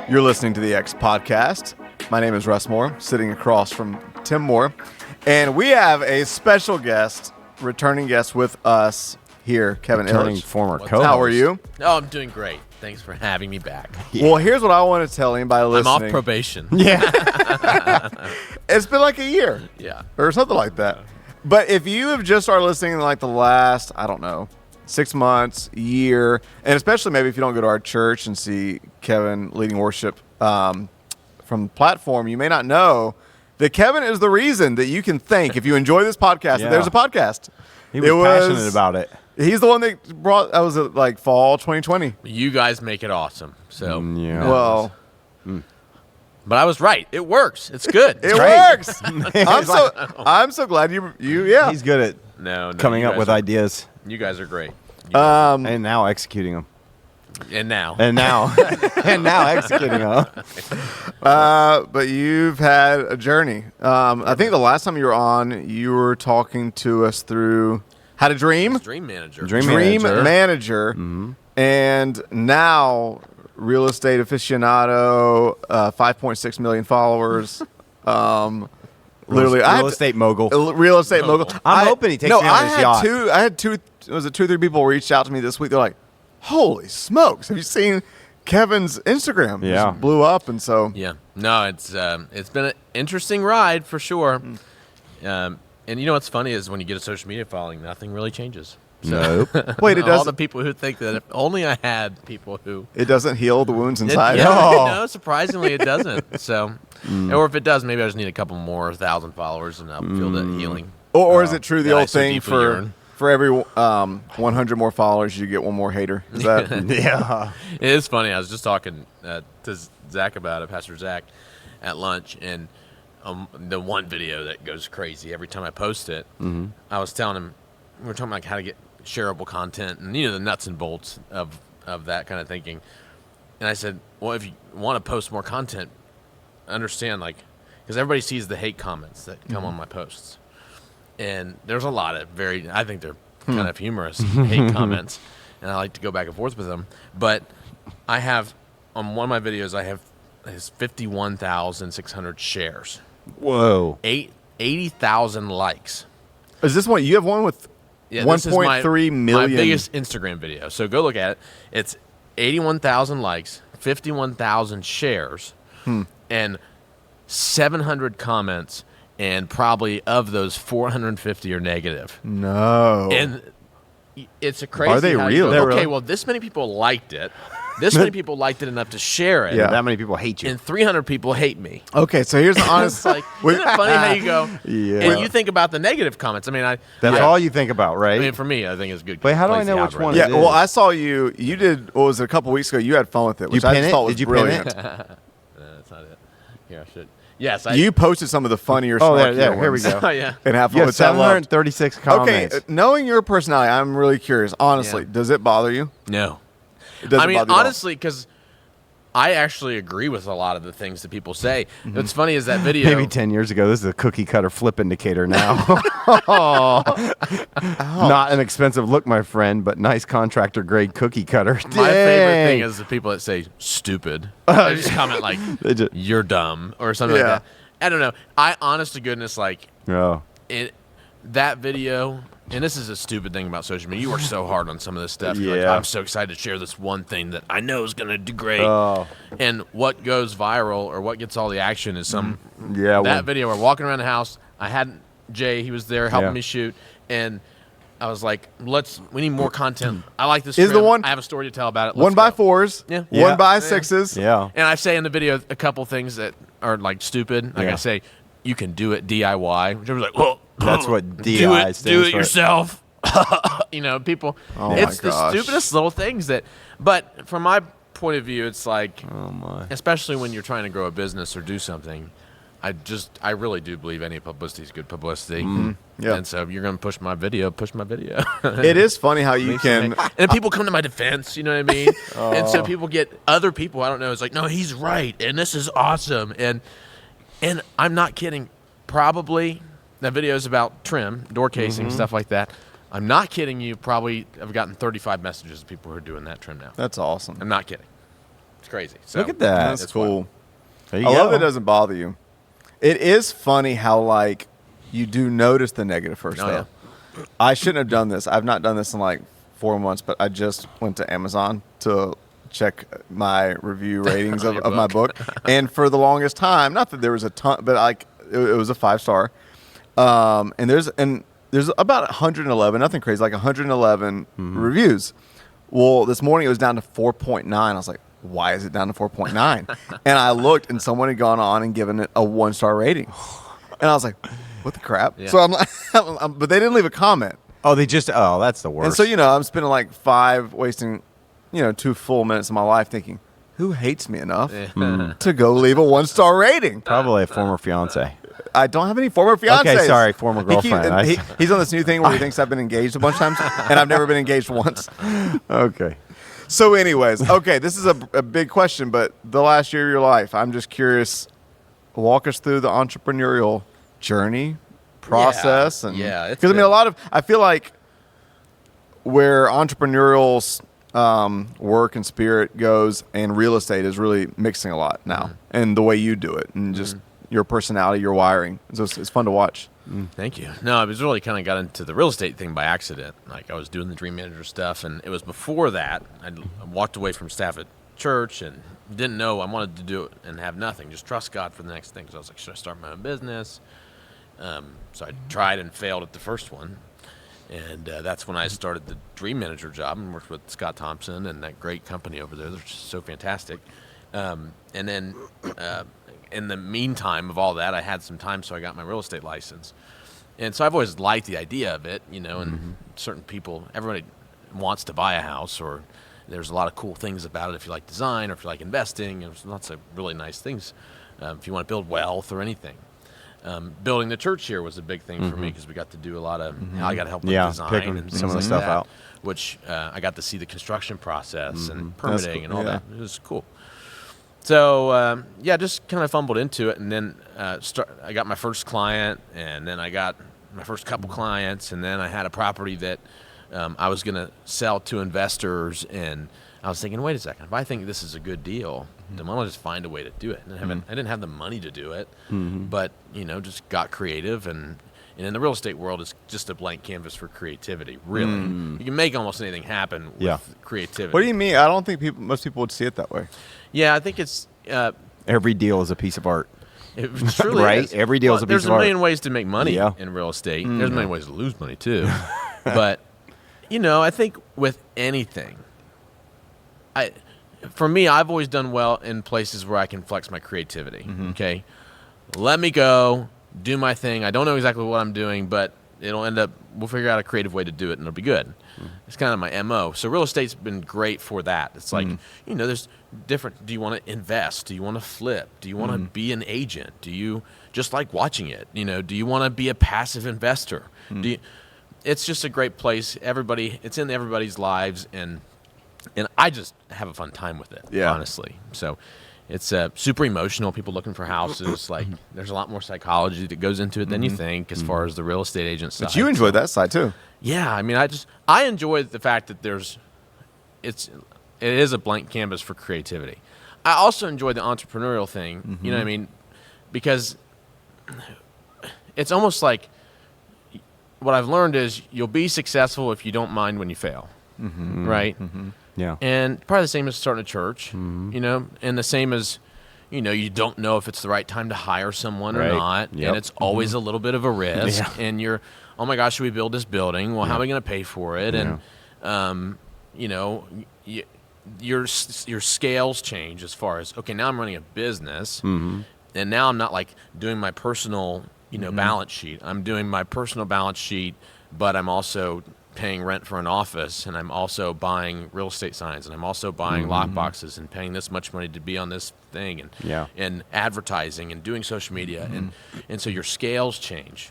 You're listening to the X Podcast. My name is Russ Moore, sitting across from Tim Moore. And we have a special guest, returning guest with us here, Kevin Returning Illich. former co-host. How are you? Oh, I'm doing great. Thanks for having me back. Yeah. Well, here's what I want to tell anybody listening. I'm off probation. Yeah. It's been like a year. Yeah. Or something like that. But if you have just started listening in like the last, 6 months, year, and especially maybe if you don't go to our church and see Kevin leading worship from the platform, you may not know that Kevin is the reason that you can think, if you enjoy this podcast, that there's a podcast. He was passionate about it. He's the one that brought, that was like fall 2020. You guys make it awesome. So, Yeah. Well, but I was right. It works. It's good. it works. I'm so glad you. He's good at No, coming you up guys with are- ideas You guys are great. and now executing them. And now. And now executing them. But you've had a journey. I think the last time you were on, you were talking to us through How to Dream. Dream Manager. Dream Dream Manager. Manager. Mm-hmm. And now, real estate aficionado, 5.6 million followers. Literally, Real estate mogul. Real estate mogul. I'm hoping he takes me on his yacht. I had two or three people reached out to me this week. They're like, holy smokes, have you seen Kevin's Instagram? Yeah. Just blew up. And so, Yeah. No, it's been an interesting ride for sure. And you know what's funny is when you get a social media following, nothing really changes. So, Nope. wait, it all doesn't, the people who think that if only I had people who it doesn't heal the wounds It- inside. yeah, No. no, surprisingly, it doesn't. So, or if it does, maybe I just need a couple more 1,000 followers, and I'll feel that healing. Or is it true the that I old so thing deeply for yearn. every 100 more followers, you get one more hater? Is that Yeah. It is funny. I was just talking to Zach about it, Pastor Zach, at lunch, and the one video that goes crazy every time I post it. I was telling him we were talking about how to get shareable content and the nuts and bolts of that kind of thinking. And I said, well, if you want to post more content, understand because everybody sees the hate comments that come on my posts, and there's a lot of I think they're kind of humorous hate comments, and I like to go back and forth with them. But I have on one of my videos, I have 51,600 shares, Whoa. 80,000 likes. is this one? You have one with Yeah, this is 1.3 million. My biggest Instagram video. So go look at it. It's 81,000 likes, 51,000 shares, and 700 comments, and probably of those 450 are negative. No. And it's a crazy. Are they how you real? go, They're okay, real. well, this many people liked it. This many people liked it enough to share it. Yeah. That many people hate you. And 300 people hate me. Okay, so here's the honest. It's like, isn't it funny how you go? Yeah. And you think about the negative comments. I mean, That's all you think about, right? I mean, for me, I think it's good. Wait, how do I plays the know which one algorithm. Yeah, it well, is. I saw you did, what was it, a couple weeks ago, you had fun with it, which You I pin just it? thought was Did you pin brilliant. it? That's not it. Here, I should. Yes, I. You posted some of the funnier Oh, snarkier there, here we ones go. Oh, yeah. and have fun You have with that. I loved. 736 Okay, comments. knowing your personality, I'm really curious. Honestly, Yeah. does it bother you? No. It doesn't I mean, bother you at all? honestly, because I actually agree with a lot of the things that people say. What's funny is that video. Maybe 10 years ago, this is a cookie cutter flip indicator now. Not an expensive look, my friend, but nice contractor grade cookie cutter. My favorite thing Dang. is the people that say stupid. They just comment like, They just- you're dumb or something Yeah. like that. I don't know. I, honest to goodness, Oh. that video, and this is a stupid thing about social media. You work so hard on some of this stuff. You're Yeah. like, I'm so excited to share this one thing that I know is going to do great. Oh. And what goes viral or what gets all the action is some Yeah. that well, video. We're walking around the house. I had Jay. He was there helping Yeah. me shoot, and I was like, we need more content. I like this. Is the trim. one- I have a story to tell about it. One Let's by go. fours, Yeah. one Yeah. by Yeah. sixes. yeah. And I say in the video a couple things that are like stupid. Like Yeah. I say, you can do it DIY. Which I was like, well, That's what do DI it, stands do it for. yourself. People. Oh my It's the gosh. stupidest little things that. But from my point of view, it's like, Oh, my. especially when you're trying to grow a business or do something. I really do believe any publicity is good publicity. Yeah. And so if you're going to push my video. It is funny how you can. And then people come to my defense, you know what I mean? And so people get other people, I don't know, it's like, no, he's right, and this is awesome. And I'm not kidding. Probably That video is about trim, door casing, stuff like that. I'm not kidding you. Probably I've gotten 35 messages of people who are doing that trim now. That's awesome. I'm not kidding. It's crazy. So, Look at that. That's cool. There you I go. love that it doesn't bother you. It is funny how, like, you do notice the negative first, Oh, though. I shouldn't have done this. I've not done this in, like, 4 months, but I just went to Amazon to check my review ratings of my book. And for the longest time, not that there was a ton, but, like, it was a 5-star. And there's about 111, nothing crazy, like 111 reviews. Well, this morning it was down to 4.9. I was like, why is it down to 4.9? And I looked, and someone had gone on and given it a 1-star rating. And I was like, what the crap? Yeah. So I'm like, but they didn't leave a comment. Oh, that's the worst. And so, I'm spending like wasting 2 full minutes of my life thinking, who hates me enough to go leave a 1-star rating? Probably a former fiance. I don't have any former fiancés. Okay, sorry, former girlfriend. He's on this new thing where he thinks I've been engaged a bunch of times, and I've never been engaged once. Okay. So anyways, okay, this is a big question, but the last year of your life, I'm just curious, walk us through the entrepreneurial journey, process. Because, I mean, I feel like where entrepreneurial work and spirit goes and real estate is really mixing a lot now, and the way you do it, and just your personality, your wiring. So it's fun to watch. Thank you. No, I was really kind of got into the real estate thing by accident. Like I was doing the Dream Manager stuff, and it was before that. I walked away from staff at church and didn't know I wanted to do it and have nothing. Just trust God for the next thing. Because I was like, should I start my own business? So I tried and failed at the first one. And that's when I started the Dream Manager job and worked with Scott Thompson and that great company over there. They're just so fantastic. And then in the meantime of all that, I had some time, so I got my real estate license. And so I've always liked the idea of it, and certain people, everybody wants to buy a house, or there's a lot of cool things about it if you like design or if you like investing. There's lots of really nice things if you want to build wealth or anything. Building the church here was a big thing for me because we got to do a lot of, I got to help with design picking and some of the like stuff that, out. which I got to see the construction process and permitting and all that. It was cool. So, just kind of fumbled into it, and then I got my first client, and then I got my first couple clients, and then I had a property that I was going to sell to investors, and I was thinking, wait a second, if I think this is a good deal, then why don't I just find a way to do it? And I didn't have the money to do it, but, just got creative, and in the real estate world, it's just a blank canvas for creativity, really. You can make almost anything happen with creativity. What do you mean? I don't think most people would see it that way. Yeah, I think it's... Every deal is a piece of art. It truly right? is. Every deal is a piece of art. There's a million ways to make money in real estate. There's a million ways to lose money, too. But, I think with anything, for me, I've always done well in places where I can flex my creativity, okay? Let me go, do my thing. I don't know exactly what I'm doing, but we'll figure out a creative way to do it, and it'll be good. It's kind of my MO. So real estate's been great for that. It's like, there's different. Do you want to invest? Do you want to flip? Do you want to be an agent? Do you just like watching it? Do you want to be a passive investor? It's just a great place. It's in everybody's lives, and I just have a fun time with it, honestly. So it's super emotional. People looking for houses. Like, there's a lot more psychology that goes into it than you think as far as the real estate agent side. But you enjoy that side, too. Yeah, I mean, I enjoy the fact that it is a blank canvas for creativity. I also enjoy the entrepreneurial thing, you know what I mean? Because it's almost like what I've learned is you'll be successful if you don't mind when you fail, right? Yeah. And probably the same as starting a church, and the same as, you don't know if it's the right time to hire someone or not, and it's always a little bit of a risk, and you're, oh my gosh, should we build this building? Well, how are we going to pay for it? And, your scales change as far as, okay, now I'm running a business, and now I'm not like doing my personal, balance sheet. I'm doing my personal balance sheet, but I'm also paying rent for an office, and I'm also buying real estate signs, and I'm also buying lock boxes and paying this much money to be on this thing, and advertising and doing social media, and so your scales change,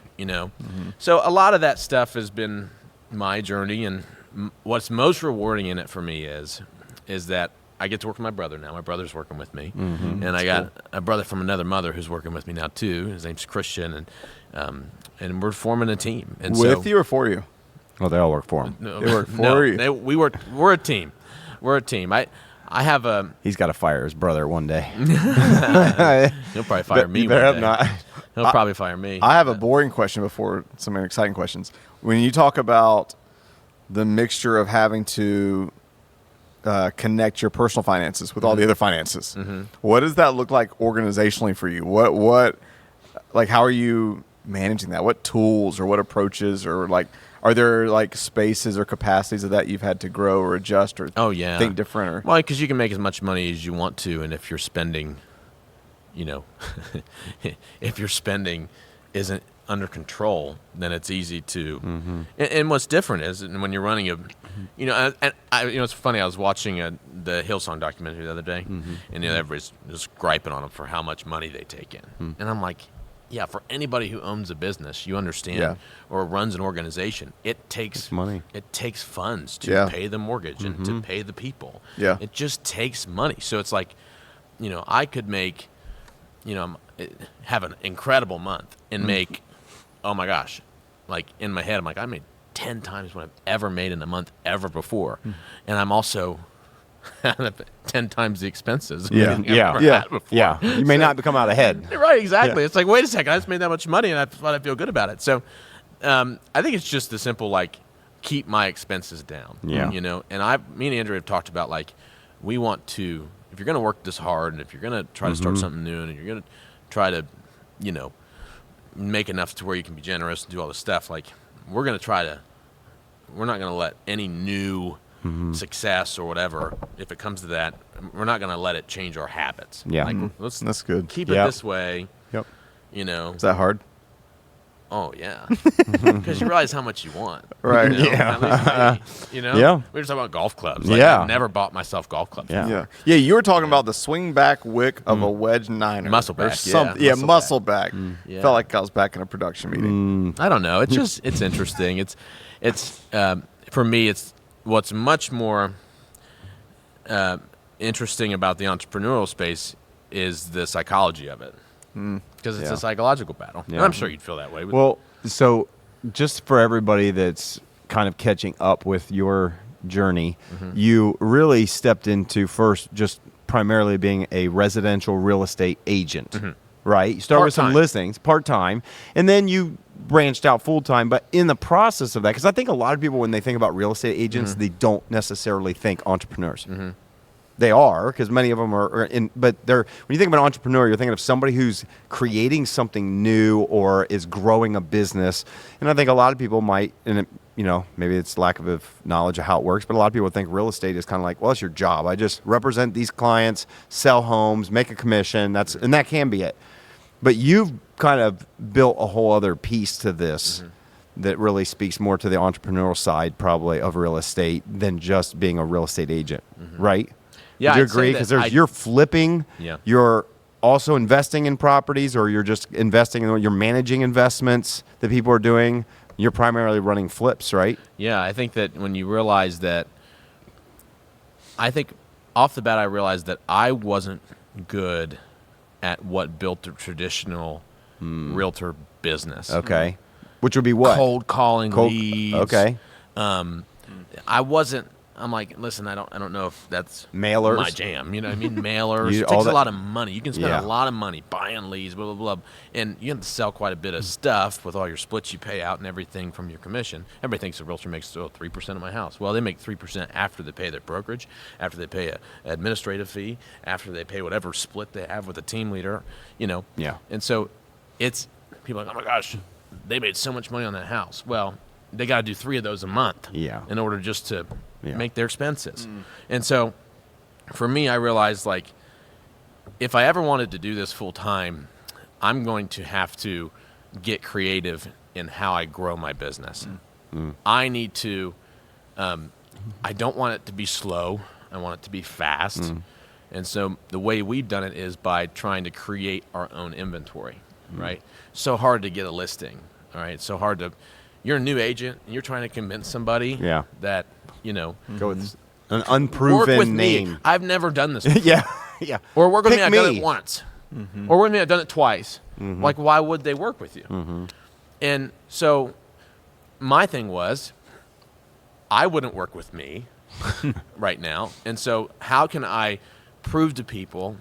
So a lot of that stuff has been my journey, and what's most rewarding in it for me is that I get to work with my brother now. My brother's working with me, and I got a brother from another mother who's working with me now too. His name's Christian, and we're forming a team. And With you or for you? Well, they all work for him. No, They work for you. We're a team. We're a team. I have a. He's got to fire his brother one day. He'll probably fire me. You better one have day. not. He'll probably fire me. I have a boring question before some exciting questions. When you talk about the mixture of having to connect your personal finances with all the other finances, what does that look like organizationally for you? What like how are you managing that? What tools or what approaches or like are there like spaces or capacities of that you've had to grow or adjust or think different? Or Well, because you can make as much money as you want to, and if you're spending, if your spending isn't under control, then it's easy to. And what's different is when you're running it's funny. I was watching the Hillsong documentary the other day, and everybody's just griping on them for how much money they take in, and I'm like, yeah, for anybody who owns a business, you understand, or runs an organization, it takes money. It takes funds to pay the mortgage and to pay the people. Yeah. It just takes money. So it's like, I could make, have an incredible month and make, oh my gosh, like in my head, I'm like, I made 10 times what I've ever made in a month ever before. And I'm also 10 times the expenses. Yeah. You may not come out ahead. Right, exactly. It's like, wait a second, I just made that much money and I thought I'd feel good about it. So I think it's just the simple, like, keep my expenses down. Yeah. And me and Andrew have talked about, like, we want to, if you're going to work this hard and if you're going to try to start something new and you're going to try to, make enough to where you can be generous and do all this stuff, like, we're not going to let any new success or whatever, if it comes to that, we're not going to let it change our habits. Yeah. Like, let's That's good. keep it this way. Yep. Is that hard? Oh, yeah. Because you realize how much you want. Right. At least me, Yeah. We were talking about golf clubs. Like, Yeah. I've never bought myself golf clubs. Yeah. Yeah. You were talking about the swing back wick of a wedge niner. Muscle or back, something. yeah, Yeah, muscle muscle back. Yeah. Felt like I was back in a production meeting. I don't know. It's interesting. It's for me, it's what's much more interesting about the entrepreneurial space is the psychology of it. Because it's a psychological battle. Yeah. And I'm sure you'd feel that way. Well, so just for everybody that's kind of catching up with your journey, you really stepped into first just primarily being a residential real estate agent, right? You started with some Part-time. listings, part-time, and then you branched out full-time. But in the process of that, because I think a lot of people, when they think about real estate agents, they don't necessarily think entrepreneurs. They are, because many of them are but when you think of an entrepreneur, you're thinking of somebody who's creating something new or is growing a business. And I think a lot of people might, maybe it's lack of knowledge of how it works, but a lot of people think real estate is kind of like, well, it's your job. I just represent these clients, sell homes, make a commission. And that can be it. But you've kind of built a whole other piece to this that really speaks more to the entrepreneurial side probably of real estate than just being a real estate agent, right? Yeah, Would you I'd say agree? that Because you're flipping, you're also investing in properties, or you're just investing in, you're managing investments that people are doing. You're primarily running flips, right? Yeah, I think that when you realize that, I think off the bat I realized that I wasn't good at what built a traditional realtor business. Okay. Which would be what? Cold calling leads. Okay. I wasn't. I'm like, listen, I don't know if that's Mailers. my jam. You know what I mean? Mailers. You- It all takes a that- lot of money. You can spend Yeah. a lot of money buying leads, blah, blah, blah. And you have to sell quite a bit of stuff with all your splits you pay out and everything from your commission. Everybody thinks a realtor makes 3% of my house. Well, they make 3% after they pay their brokerage, after they pay an administrative fee, after they pay whatever split they have with a team leader, Yeah. And so it's people are like, oh my gosh, they made so much money on that house. Well, they got to do 3 of those a month in order just to make their expenses. And so for me, I realized, like, if I ever wanted to do this full time, I'm going to have to get creative in how I grow my business. I need to, I don't want it to be slow. I want it to be fast. And so the way we've done it is by trying to create our own inventory, right? So hard to get a listing, all right? So hard to, you're a new agent and you're trying to convince somebody that, Go with An unproven work with name. me. I've never done this before. Yeah, yeah. Or work with Pick me, I've done it once. Or work with me, I've done it twice. Like, why would they work with you? And so my thing was, I wouldn't work with me right now. And so how can I prove to people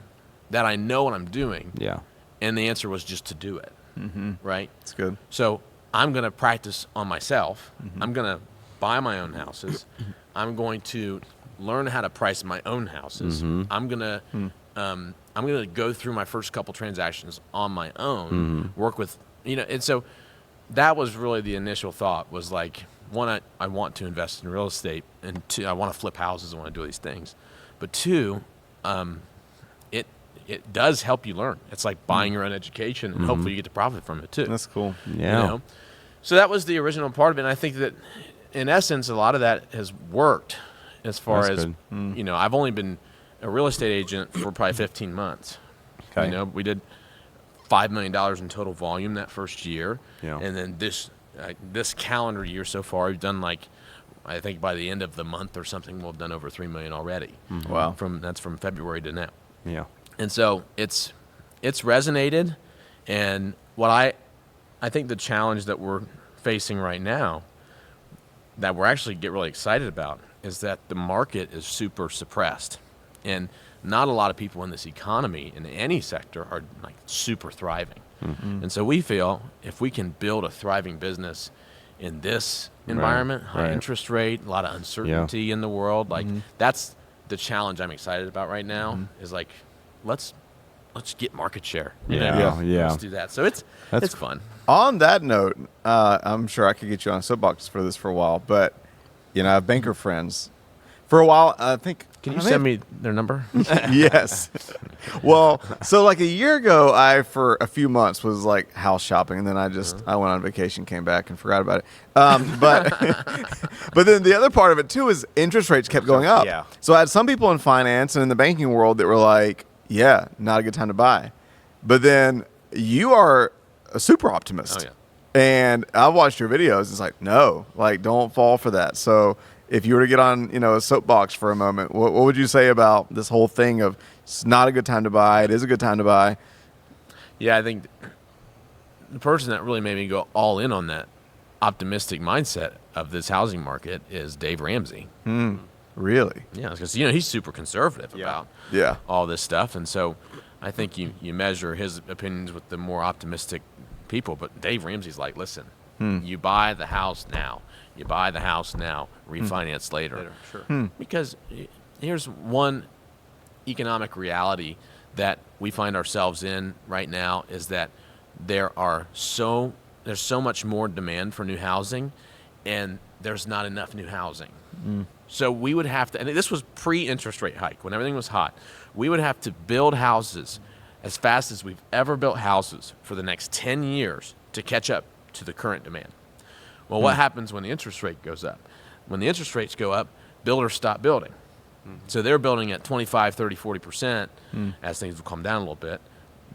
that I know what I'm doing? Yeah. And the answer was just to do it, right? That's good. So I'm going to practice on myself. I'm going to buy my own houses. I'm going to learn how to price my own houses. I'm going to go through my first couple transactions on my own, work with, and so that was really the initial thought was like, one, I want to invest in real estate, and two, I want to flip houses. I want to do these things. But two, it does help you learn. It's like buying your own education, and hopefully you get to profit from it too. That's cool. Yeah. So that was the original part of it, and I think that, in essence, a lot of that has worked as far That's as, good. I've only been a real estate agent for probably 15 months. Okay. We did $5 million in total volume that first year. Yeah. And then this calendar year so far, we've done I think by the end of the month or something, we'll have done over $3 million already. Wow. That's from February to now. Yeah. And so it's resonated, and what I think the challenge that we're facing right now that we're actually get really excited about is that the market is super suppressed, and not a lot of people in this economy in any sector are like super thriving. And so we feel if we can build a thriving business in this environment, high interest rate, a lot of uncertainty in the world, like that's the challenge I'm excited about right now is like, let's get market share. Let's do that. So it's fun. On that note, I'm sure I could get you on a soapbox for this for a while, but I have banker friends. For a while, I think. Can you send me their number? Yes. Well, so like a year ago, I for a few months was like house shopping, and then I went on vacation, came back, and forgot about it. But then the other part of it too is interest rates kept going up. Yeah. So I had some people in finance and in the banking world that were like, "Yeah, not a good time to buy," but then you are a super optimist. Oh, yeah. And I've watched your videos. It's like, no, like don't fall for that. So if you were to get on, a soapbox for a moment, what would you say about this whole thing of it's not a good time to buy, it is a good time to buy? Yeah, I think the person that really made me go all in on that optimistic mindset of this housing market is Dave Ramsey. Really? Yeah, because he's super conservative about all this stuff, and so I think you measure his opinions with the more optimistic people. But Dave Ramsey's like, listen, you buy the house now. You buy the house now, refinance later. Sure. Because here's one economic reality that we find ourselves in right now is that there's so much more demand for new housing, and there's not enough new housing. So we would have to, and this was pre-interest rate hike, when everything was hot, we would have to build houses as fast as we've ever built houses for the next 10 years to catch up to the current demand. Well, what happens when the interest rate goes up? When the interest rates go up, builders stop building. So they're building at 25, 30, 40% as things will come down a little bit.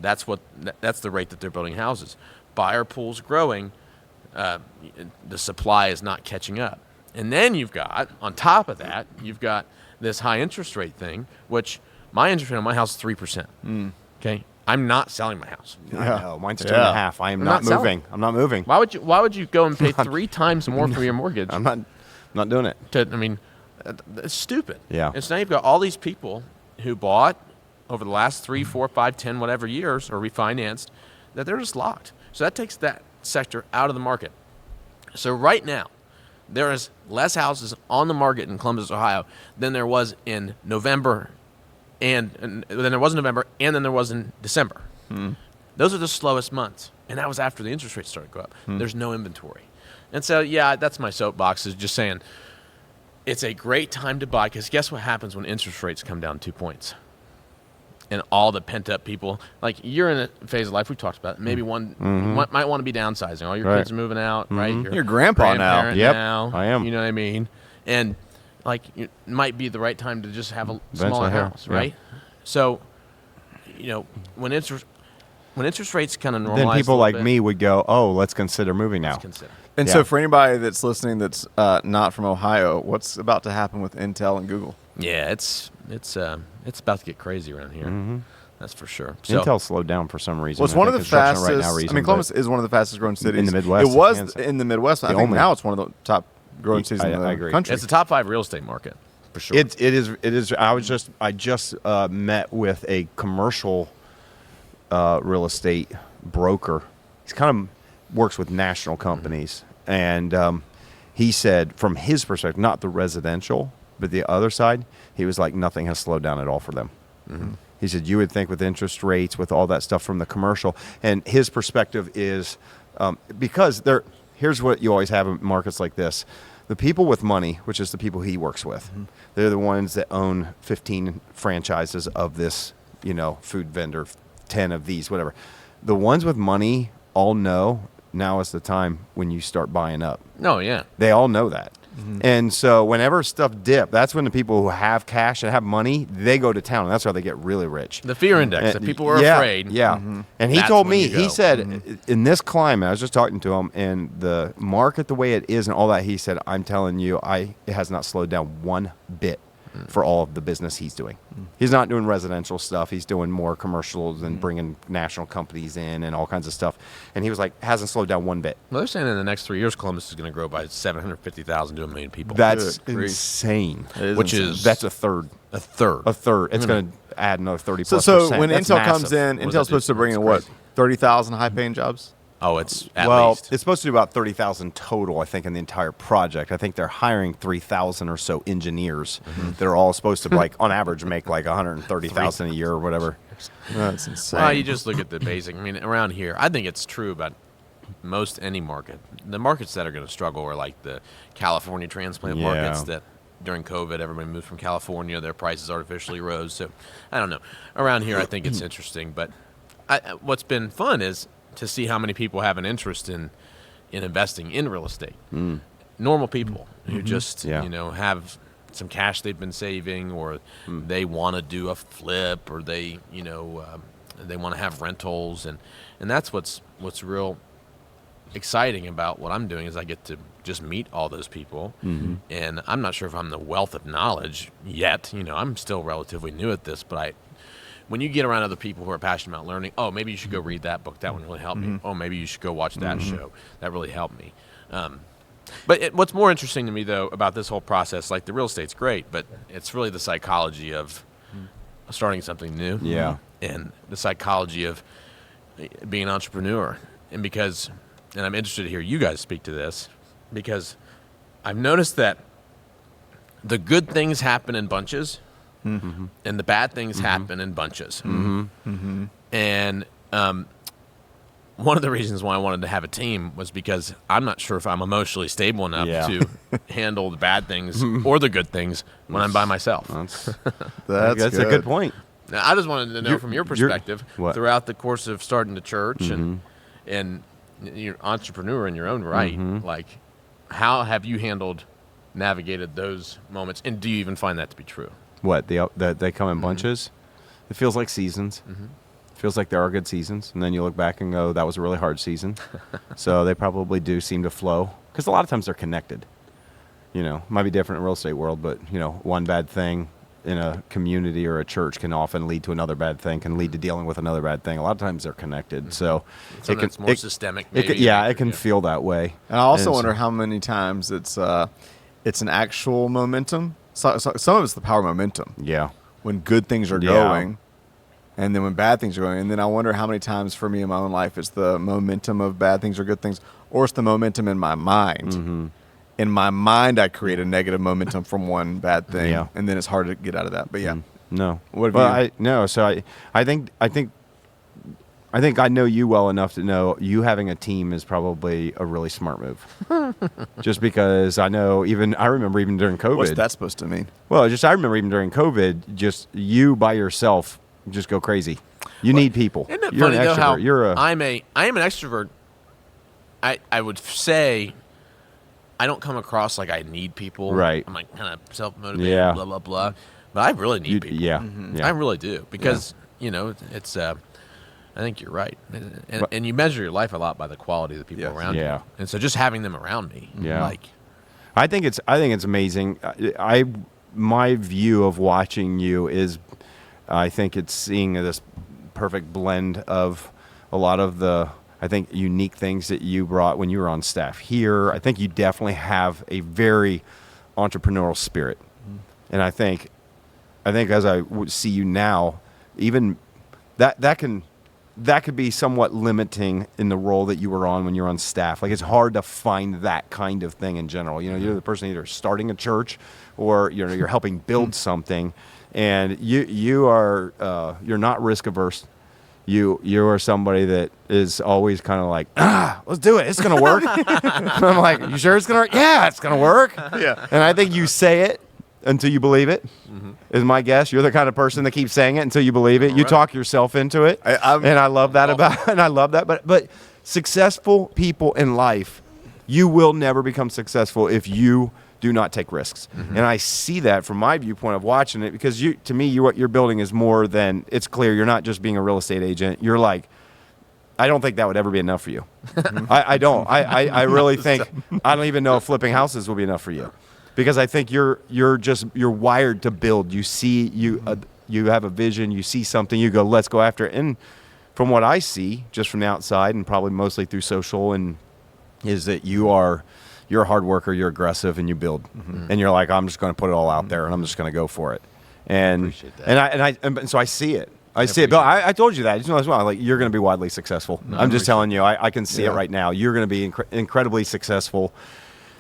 That's the rate that they're building houses. Buyer pool's growing. The supply is not catching up. And then you've got, on top of that, you've got this high interest rate thing, which my interest rate on my house is 3%. Okay? I'm not selling my house. I know. Mine's 2.5. I am not moving. I'm not moving. Why would you go and pay 3 times more for your mortgage? I'm not doing it. It's stupid. Yeah. And so now you've got all these people who bought over the last 3, 4, 5, 10, whatever years, or refinanced, that they're just locked. So that takes that sector out of the market. So right now, there is less houses on the market in Columbus, Ohio, than there was in November, and then there was in November, and then there was in December. Those are the slowest months, and that was after the interest rates started to go up. There's no inventory. And so, yeah, that's my soapbox, is just saying it's a great time to buy, because guess what happens when interest rates come down 2 points? And all the pent-up people, like you're in a phase of life, we talked about, maybe one might want to be downsizing. All your kids are moving out, right? Your grandpa now. Now. I am. You know what I mean? And like it might be the right time to just have a Eventually, smaller yeah. house, right? So, when interest rates kind of normalize, Then people a little like bit, me would go, oh, let's consider moving now. consider. And Yeah. so for anybody that's listening that's not from Ohio, what's about to happen with Intel and Google? Yeah, it's about to get crazy around here. That's for sure. So, Intel slowed down for some reason. Well, it's I one of think the construction fastest. right now reason, I mean, Columbus but is one of the fastest growing cities in the Midwest. It was hands- in the Midwest. I think only. now it's one of the top growing cities in I the agree. country. it's the top 5 real estate market for sure. It is. I just met with a commercial real estate broker. He's kind of works with national companies, and he said from his perspective, not the residential, but the other side, he was like nothing has slowed down at all for them. He said you would think with interest rates, with all that stuff from the commercial, and his perspective is because here's what you always have in markets like this. The people with money, which is the people he works with, they're the ones that own 15 franchises of this, food vendor, 10 of these, whatever. The ones with money all know now is the time when you start buying up. No, yeah. They all know that. And so whenever stuff dip, that's when the people who have cash and have money, they go to town, and that's how they get really rich. The fear index. That people are Yeah, afraid. Yeah. And he That's told when me, you he go. said, in this climate, I was just talking to him, and the market the way it is and all that, he said, I'm telling you, it has not slowed down one bit for all of the business he's doing. He's not doing residential stuff. He's doing more commercials and bringing national companies in and all kinds of stuff. And he was like, hasn't slowed down one bit. Well, they're saying in the next 3 years, Columbus is going to grow by 750,000 to 1 million people. That's Good grief. insane. It is which insane. is That's a third. a third. A third. It's going to add another 30 So, plus so percent. when That's Intel massive. comes in, What does Intel's that supposed do? to bring in That's what? 30,000 high-paying jobs. Oh, it's at Well, least. it's supposed to be about 30,000 total, I think, in the entire project. I think they're hiring 3,000 or so engineers. They're all supposed to, like, on average, make like 130,000 a year or whatever. That's insane. Well, you just look at the basic. I mean, around here, I think it's true about most any market. The markets that are going to struggle are like the California transplant Yeah. markets that during COVID, everybody moved from California. Their prices artificially rose. So, I don't know. Around here, I think it's interesting. But what's been fun is to see how many people have an interest in investing in real estate. Normal people who just, Yeah. have some cash they've been saving, or they want to do a flip, or they want to have rentals, and that's what's real exciting about what I'm doing is I get to just meet all those people. And I'm not sure if I'm the wealth of knowledge yet. I'm still relatively new at this, but when you get around other people who are passionate about learning, oh, maybe you should go read that book. That one really helped me. Oh, maybe you should go watch that show. That really helped me. But what's more interesting to me, though, about this whole process, like the real estate's great, but it's really the psychology of starting something new. Yeah. And the psychology of being an entrepreneur. And I'm interested to hear you guys speak to this, because I've noticed that the good things happen in bunches. And the bad things happen in bunches. And one of the reasons why I wanted to have a team was because I'm not sure if I'm emotionally stable enough Yeah. to handle the bad things or the good things when I'm by myself. That's a good point. Now, I just wanted to know from your perspective, what? throughout the course of starting the church and you're an entrepreneur in your own right, like how have you navigated those moments, and do you even find that to be true? What, they come in bunches? It feels like seasons. It feels like there are good seasons. And then you look back and go, that was a really hard season. So they probably do seem to flow. Because a lot of times they're connected. Might be different in the real estate world, but, one bad thing in a community or a church can often lead to another bad thing, can lead to dealing with another bad thing. A lot of times they're connected. So Sometimes it's more systemic, maybe. It can feel that way. And I also And wonder how many times it's an actual momentum. So some of it's the power of momentum. Yeah. When good things are Yeah. going, and then when bad things are going. And then I wonder how many times for me in my own life it's the momentum of bad things or good things, or it's the momentum in my mind. In my mind, I create a negative momentum from one bad thing, and then it's hard to get out of that. But yeah, No. What have you? So I think I know you well enough to know you having a team is probably a really smart move. Just because I remember even during COVID. what's that supposed to mean? Well, I remember even during COVID, just you by yourself just go crazy. You need people. Isn't it You're funny an though extrovert. how I am an extrovert. I would say I don't come across like I need people. Right. I'm like kind of self-motivated, Yeah. blah, blah, blah. But I really need people. Yeah. I really do. Because, it's I think you're right. And you measure your life a lot by the quality of the people Yes. around Yeah. you. And so just having them around me, Yeah. like, I think it's amazing. my view of watching you is, I think it's seeing this perfect blend of a lot of the, I think, unique things that you brought when you were on staff here. I think you definitely have a very entrepreneurial spirit. And I think as I see you now, even that could be somewhat limiting in the role that you were on when you were on staff. Like, it's hard to find that kind of thing in general. You know, you're the person either starting a church or you're helping build something, and you're not risk averse. You are somebody that is always kind of like, let's do it. It's going to work. I'm like, you sure it's going to work? Yeah, it's going to work. Yeah. And I think you say it until you believe it, is my guess. You're the kind of person that keeps saying it until you believe it. You talk yourself into it. And I love that and I love that. But successful people in life, you will never become successful if you do not take risks. And I see that from my viewpoint of watching it, because to me, what you're building is more than, it's clear you're not just being a real estate agent. You're like, I don't think that would ever be enough for you. I don't. I really think, I don't even know if flipping houses will be enough for you, because I think you're wired to build. You see, you have a vision, you see something, you go, let's go after it. And from what I see, just from the outside and probably mostly through social, and is that you're a hard worker, you're aggressive, and you build. And you're like, I'm just going to put it all out there, and I'm just going to go for it. And I appreciate that. And so I see it. I see it. Bill, I told you that. You know as well. Like, you're going to be widely successful. I'm just telling you. I can see it right now. You're going to be incredibly successful,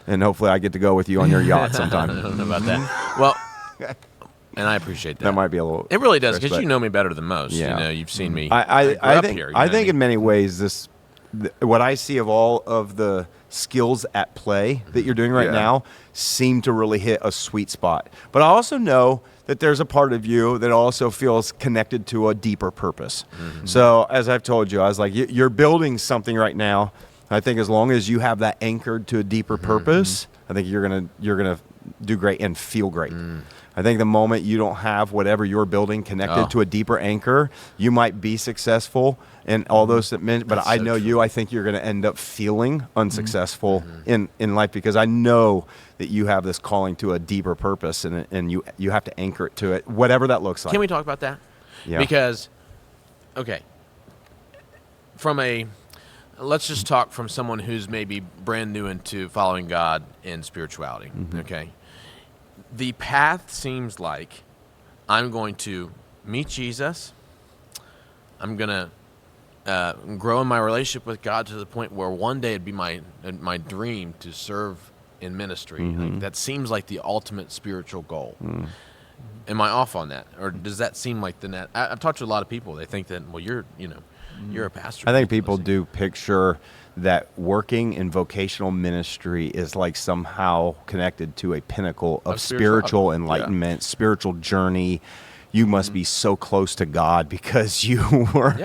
and hopefully I get to go with you on your yacht sometime. I don't know about that. Well, and I appreciate that. That might be a little. It really does, because you know me better than most. Yeah. You know, you've seen me. I think here, I think in many ways what I see of all of the skills at play that you're doing right now seem to really hit a sweet spot. But I also know that there's a part of you that also feels connected to a deeper purpose. So as I've told you, I was like, you're building something right now. I think as long as you have that anchored to a deeper purpose, I think you're gonna do great and feel great. I think the moment you don't have whatever you're building connected to a deeper anchor, you might be successful and all those that meant, but I know you, I think you're going to end up feeling unsuccessful in life, because I know that you have this calling to a deeper purpose, and you have to anchor it to it, whatever that looks like. Can we talk about that? Yeah. Because, okay, let's just talk from someone who's maybe brand new into following God and spirituality, okay? The path seems like I'm going to meet Jesus. I'm going to grow in my relationship with God to the point where one day it'd be my dream to serve in ministry. Like, that seems like the ultimate spiritual goal. Am I off on that? Or does that seem like the net? I've talked to a lot of people. They think that, well, you're a pastor. I think people do picture that working in vocational ministry is like somehow connected to a pinnacle of spiritual enlightenment, spiritual journey. You must be so close to God because you were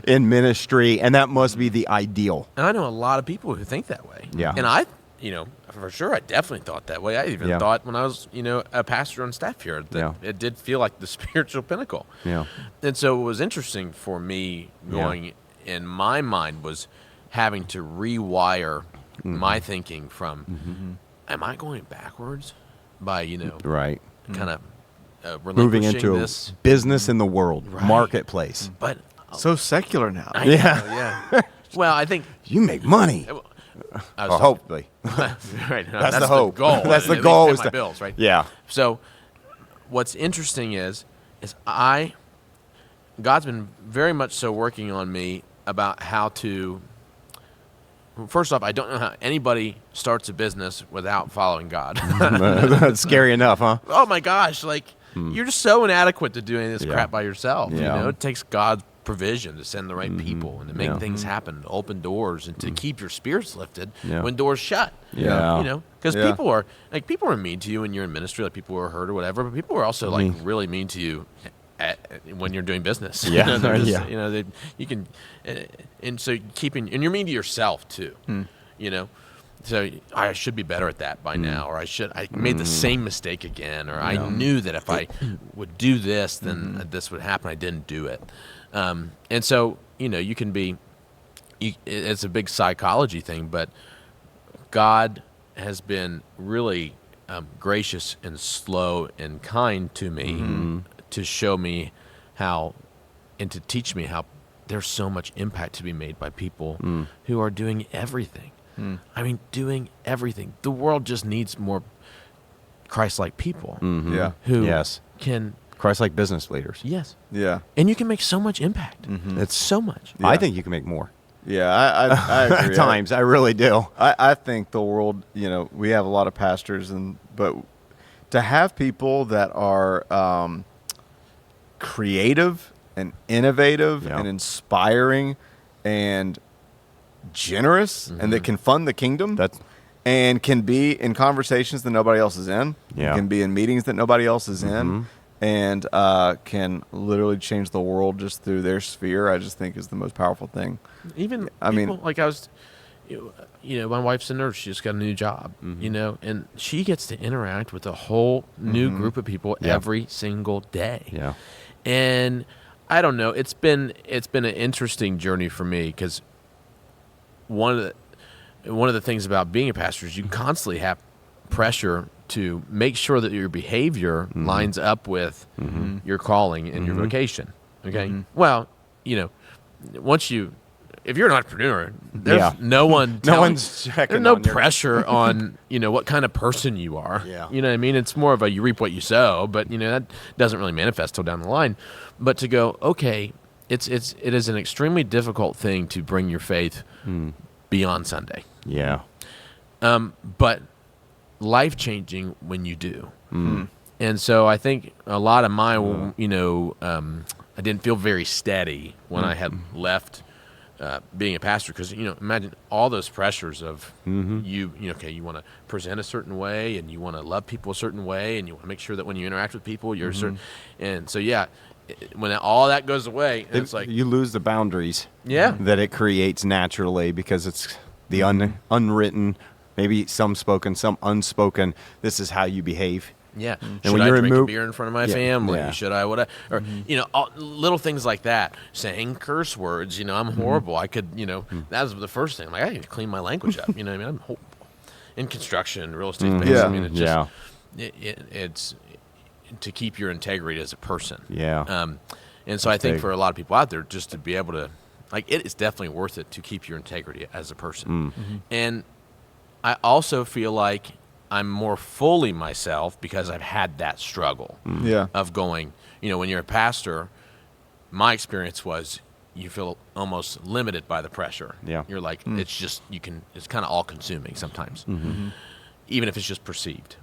in ministry, and that must be the ideal. And I know a lot of people who think that way. Yeah. And I, for sure, I definitely thought that way. I even thought when I was, a pastor on staff here that it did feel like the spiritual pinnacle. Yeah. And so what was interesting for me going in my mind was having to rewire my thinking from, am I going backwards by, right, kind of moving into this business in the world, marketplace. But so secular now. Yeah. Well, I think you make money. Hopefully. Right. No, that's the hope. The goal. That's the At goal. least pay my bills, right? Yeah. So what's interesting is God's been very much so working on me about how to. First off, I don't know how anybody starts a business without following God. That's scary enough, huh? Oh my gosh, you're just so inadequate to doing this crap by yourself. Yeah. It takes God's provision to send the right people and to make things happen, to open doors, and to keep your spirits lifted when doors shut. Yeah. Because people are mean to you when you're in ministry, like people who are hurt or whatever, but people are also really mean to you when you're doing business. You can, and so and you're mean to yourself too. So I should be better at that by now, or I made the same mistake again, or I knew that if I would do this, then this would happen. I didn't do it. And so, you can be, it's a big psychology thing, but God has been really gracious and slow and kind to me to show me how and to teach me how there's so much impact to be made by people who are doing everything. I mean, doing everything. The world just needs more Christ-like people Yeah. who Yes. can. Christ-like business leaders. Yes. Yeah. And you can make so much impact. It's So much. Yeah. I think you can make more. Yeah, I agree. At times, I really do. I think the world, we have a lot of pastors, but to have people that are creative and innovative Yeah. and inspiring and generous and that can fund the kingdom and can be in conversations that nobody else is in, Yeah. can be in meetings that nobody else is in, and can literally change the world just through their sphere, I just think is the most powerful thing. Even I mean- people, like I was, my wife's a nurse. She just got a new job, and she gets to interact with a whole new group of people every single day. Yeah. And I don't know. It's been an interesting journey for me because one of the things about being a pastor is you constantly have pressure to make sure that your behavior lines up with your calling and your vocation. Okay. Well, if you're an entrepreneur, there's no one No one's checking there's no on your- pressure on what kind of person you are. Yeah. You know what I mean? It's more of a you reap what you sow, but that doesn't really manifest till down the line. But to go, okay, it is an extremely difficult thing to bring your faith beyond Sunday. Yeah. But life changing when you do. And so I think a lot of my, I didn't feel very steady when I had left being a pastor because, imagine all those pressures of you want to present a certain way and you want to love people a certain way and you want to make sure that when you interact with people, you're certain. And so, when all that goes away, it's like you lose the boundaries Yeah. that it creates naturally because it's the unwritten, maybe some spoken, some unspoken. This is how you behave. Yeah. And Should when I you drink a remove- beer in front of my Yeah. family? Yeah. Should I what? Or all, little things like that. Saying curse words. I'm horrible. I could. That was the first thing. Like I need to clean my language up. I'm horrible. In construction, real estate space. Yeah. I mean, it's just it's to keep your integrity as a person. Yeah. And so I think big. for a lot of people out there, just to be able to it is definitely worth it to keep your integrity as a person. And I also feel like I'm more fully myself because I've had that struggle Yeah. of going, when you're a pastor, my experience was you feel almost limited by the pressure. Yeah. You're like, it's just, it's kind of all consuming sometimes, even if it's just perceived.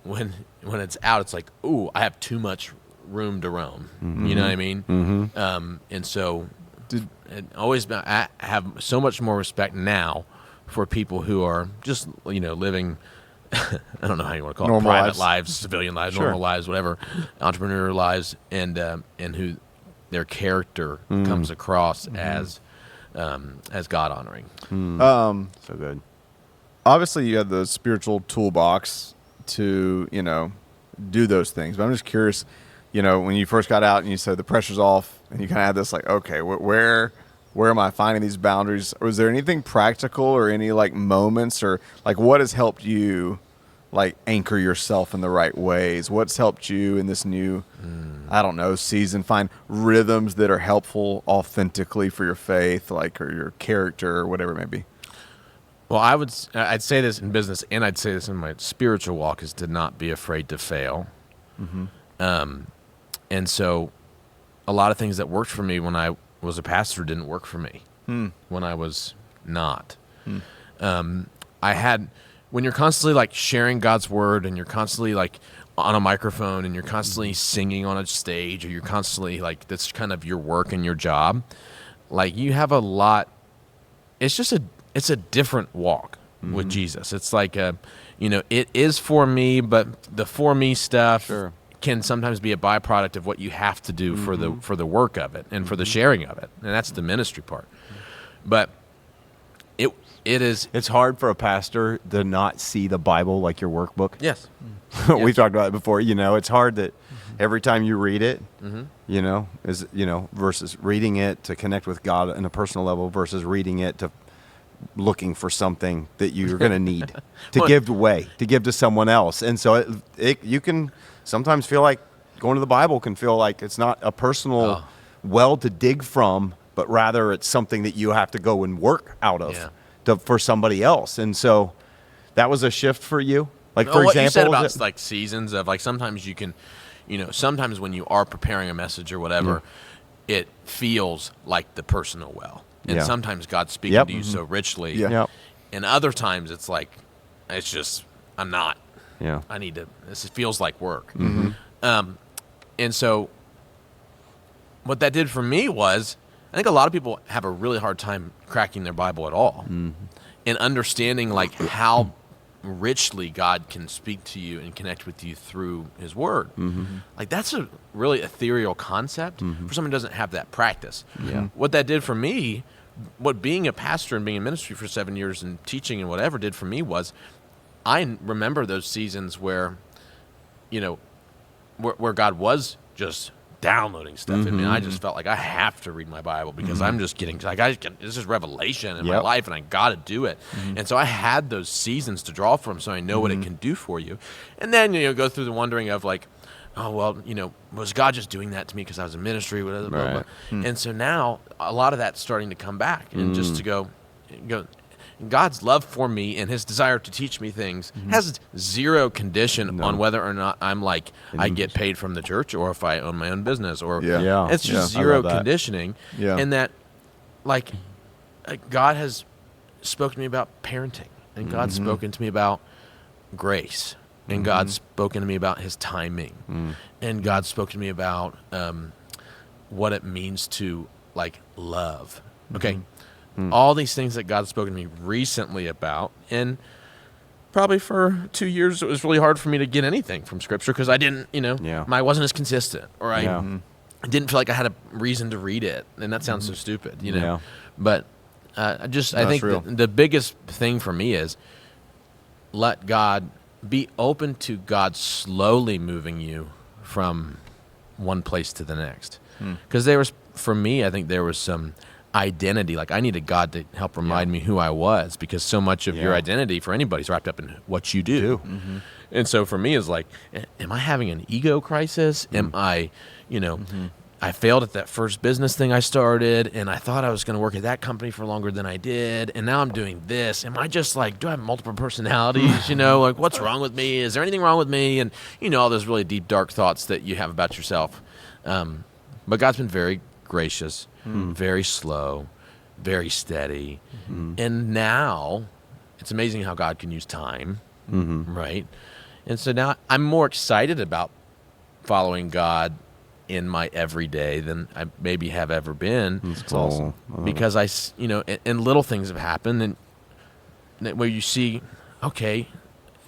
When it's out, it's like, ooh, I have too much room to roam. You know what I mean? And so I have so much more respect now for people who are just, living, I don't know how you want to call it, Normal private lives. lives, civilian lives, Sure. normal lives, whatever, entrepreneurial lives, and who their character comes across as God honoring. So good. Obviously you have the spiritual toolbox to do those things, but I'm just curious, when you first got out and you said the pressure's off and you kind of had this like, okay, where am I finding these boundaries? Was there anything practical or any moments or what has helped you anchor yourself in the right ways? What's helped you in this new I don't know season find rhythms that are helpful authentically for your faith or your character or whatever it may be? Well, I'd say this in business, and I'd say this in my spiritual walk, is to not be afraid to fail. And so, a lot of things that worked for me when I was a pastor didn't work for me when I was not. When you're constantly sharing God's word, and you're constantly on a microphone, and you're constantly singing on a stage, or you're constantly that's kind of your work and your job. You have a lot. It's a different walk with Jesus. It's it is for me, but the for me stuff can sometimes be a byproduct of what you have to do for the work of it and for the sharing of it, and that's the ministry part. But it is. It's hard for a pastor to not see the Bible like your workbook. Yes. We've talked about it before. It's hard that every time you read it, versus reading it to connect with God on a personal level versus reading it to looking for something that you're going to need to give away, to give to someone else. And so you can sometimes feel like going to the Bible can feel like it's not a personal well to dig from, but rather it's something that you have to go and work out of for somebody else. And so that was a shift for you. Like, for what example, you said about like seasons of like sometimes you can, sometimes when you are preparing a message or whatever, it feels like the personal well. And sometimes God's speaking to you so richly. Yeah. And other times it's like, it's just, I'm not. Yeah. I need to, this feels like work. Mm-hmm. And so what that did for me was, I think a lot of people have a really hard time cracking their Bible at all and understanding like how richly God can speak to you and connect with you through his word. Like that's a really ethereal concept for someone who doesn't have that practice. What that did for me, what being a pastor and being in ministry for 7 years and teaching and whatever did for me was I remember those seasons where, where God was just downloading stuff in me. I just felt like I have to read my Bible because I'm just getting like this is revelation in my life and I got to do it. And so I had those seasons to draw from, so I know what it can do for you. And then go through the wondering of like, oh well, was God just doing that to me because I was in ministry? Blah, blah, blah. And so now a lot of that's starting to come back, and just to go. God's love for me and his desire to teach me things has zero condition on whether or not I'm like I get paid from the church or if I own my own business or it's just zero conditioning. And that like God has spoken to me about parenting, and God's spoken to me about grace, and God's spoken to me about his timing, and God's spoken to me about what it means to like love. Okay. All these things that God's spoken to me recently about, and probably for 2 years it was really hard for me to get anything from Scripture because I didn't, I wasn't as consistent, or I didn't feel like I had a reason to read it, and that sounds so stupid, But I think the biggest thing for me is let God be open to God slowly moving you from one place to the next, because for me, I think there was some identity. Like I needed God to help remind me who I was, because so much of your identity for anybody's wrapped up in what you do. And so for me, it's like, am I having an ego crisis? Am I, I failed at that first business thing I started, and I thought I was going to work at that company for longer than I did, and now I'm doing this. Am I just like, do I have multiple personalities? Like what's wrong with me? Is there anything wrong with me? And all those really deep, dark thoughts that you have about yourself. But God's been very gracious, very slow, very steady. And now it's amazing how God can use time, right? And so now I'm more excited about following God in my everyday than I maybe have ever been. That's awesome. Because and little things have happened, and where you see, okay,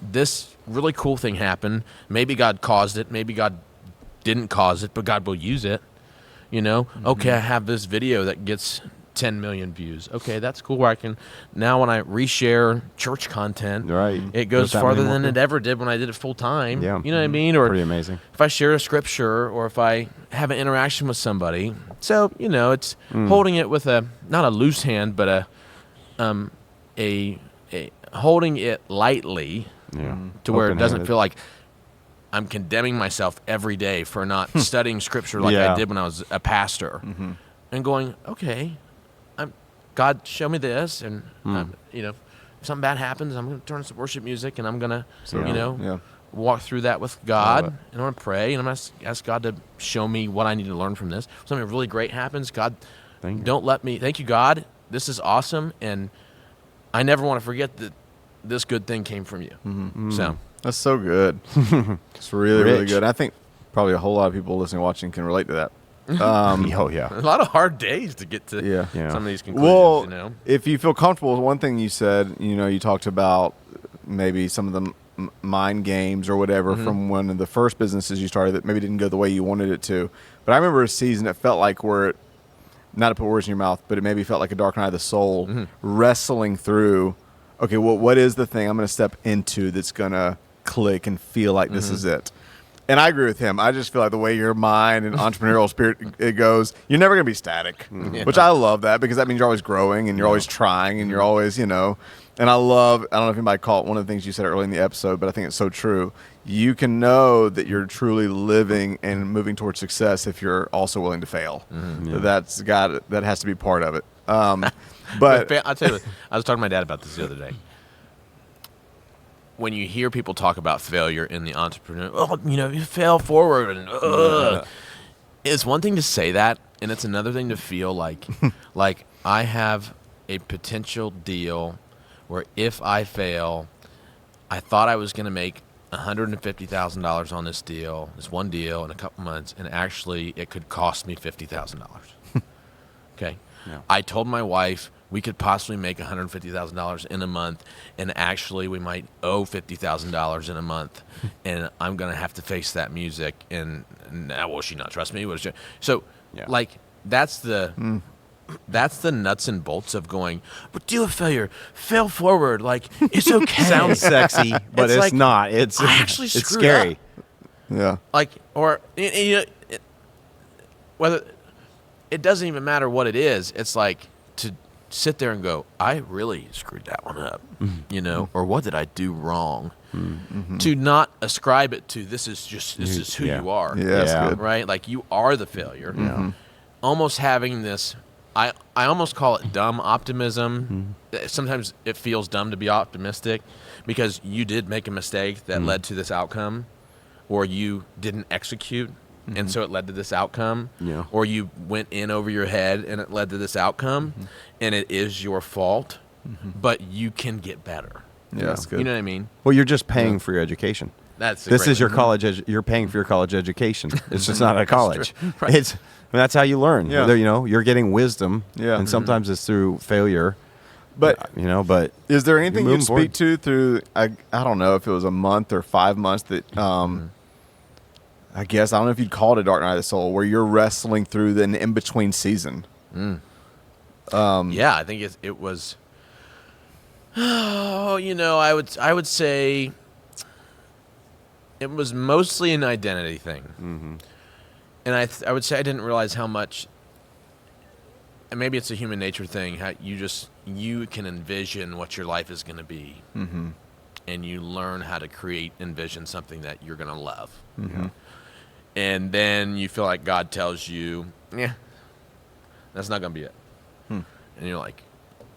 this really cool thing happened. Maybe God caused it. Maybe God didn't cause it, but God will use it. Okay, I have this video that gets 10 million views. Okay, that's cool. Where I can now, when I reshare church content, it goes farther than it ever did when I did it full time. Yeah. You know what I mean? Or pretty amazing. If I share a scripture, or if I have an interaction with somebody. So it's holding it with not a loose hand, but a holding it lightly, to where it doesn't feel like I'm condemning myself every day for not studying Scripture like I did when I was a pastor, and going, okay, God, show me this, and if something bad happens, I'm going to turn on some worship music, and I'm going to, walk through that with God, and I'm going to pray, and I'm going to ask God to show me what I need to learn from this. If something really great happens, God, thank you, God, this is awesome, and I never want to forget that this good thing came from you. So. That's so good. It's really, really good. I think probably a whole lot of people listening, watching can relate to that. A lot of hard days to get to some of these conclusions. Well, if you feel comfortable with one thing you said, you talked about maybe some of the mind games or whatever from one of the first businesses you started that maybe didn't go the way you wanted it to. But I remember a season it felt like not to put words in your mouth, but it maybe felt like a dark night of the soul, wrestling through, okay, well, what is the thing I'm going to step into that's going to click and feel like this is it? And I agree with him. I just feel like the way your mind and entrepreneurial spirit it goes, you're never going to be static, which I love that because that means you're always growing and you're always trying and you're always, and I don't know if anybody caught one of the things you said early in the episode, but I think it's so true. You can know that you're truly living and moving towards success if you're also willing to fail. That has to be part of it. But I'll tell you, I was talking to my dad about this the other day. When you hear people talk about failure in the entrepreneur, you fail forward, and it's one thing to say that, and it's another thing to feel like I have a potential deal where if I fail, I thought I was going to make $150,000 on this one deal in a couple months, and actually it could cost me $50,000. Okay. Yeah. I told my wife we could possibly make $150,000 in a month, and actually we might owe $50,000 in a month, and I'm going to have to face that music, and will she not trust me? So, that's the nuts and bolts of going, but deal with failure, fail forward, it's okay. Sounds sexy, but it's not. I actually it's screwed scary. up. yeah. Whether it doesn't even matter what it is, it's like to sit there and go, I really screwed that one up, or what did I do wrong? To not ascribe it to this is who you are. Yeah, that's good. Right? Like you are the failure. Almost having this, I almost call it dumb optimism. Sometimes it feels dumb to be optimistic because you did make a mistake that led to this outcome, or you didn't execute. And so it led to this outcome, or you went in over your head and it led to this outcome, and it is your fault, but you can get better. Yeah, that's good. You know what I mean? Well, you're just paying for your education. This is your college. You're paying for your college education. It's just not a college. Right. That's how you learn. Yeah. You're getting wisdom. Yeah. And sometimes it's through failure. But but is there anything you'd forward. speak to through? I don't know if it was a month or 5 months that. I guess I don't know if you'd call it a dark night of the soul, where you're wrestling through the in between season. I think it was. I would say it was mostly an identity thing, and I would say I didn't realize how much. And maybe it's a human nature thing. How you can envision what your life is going to be, and you learn how to envision something that you're going to love. And then you feel like God tells you, that's not going to be it. And you're like,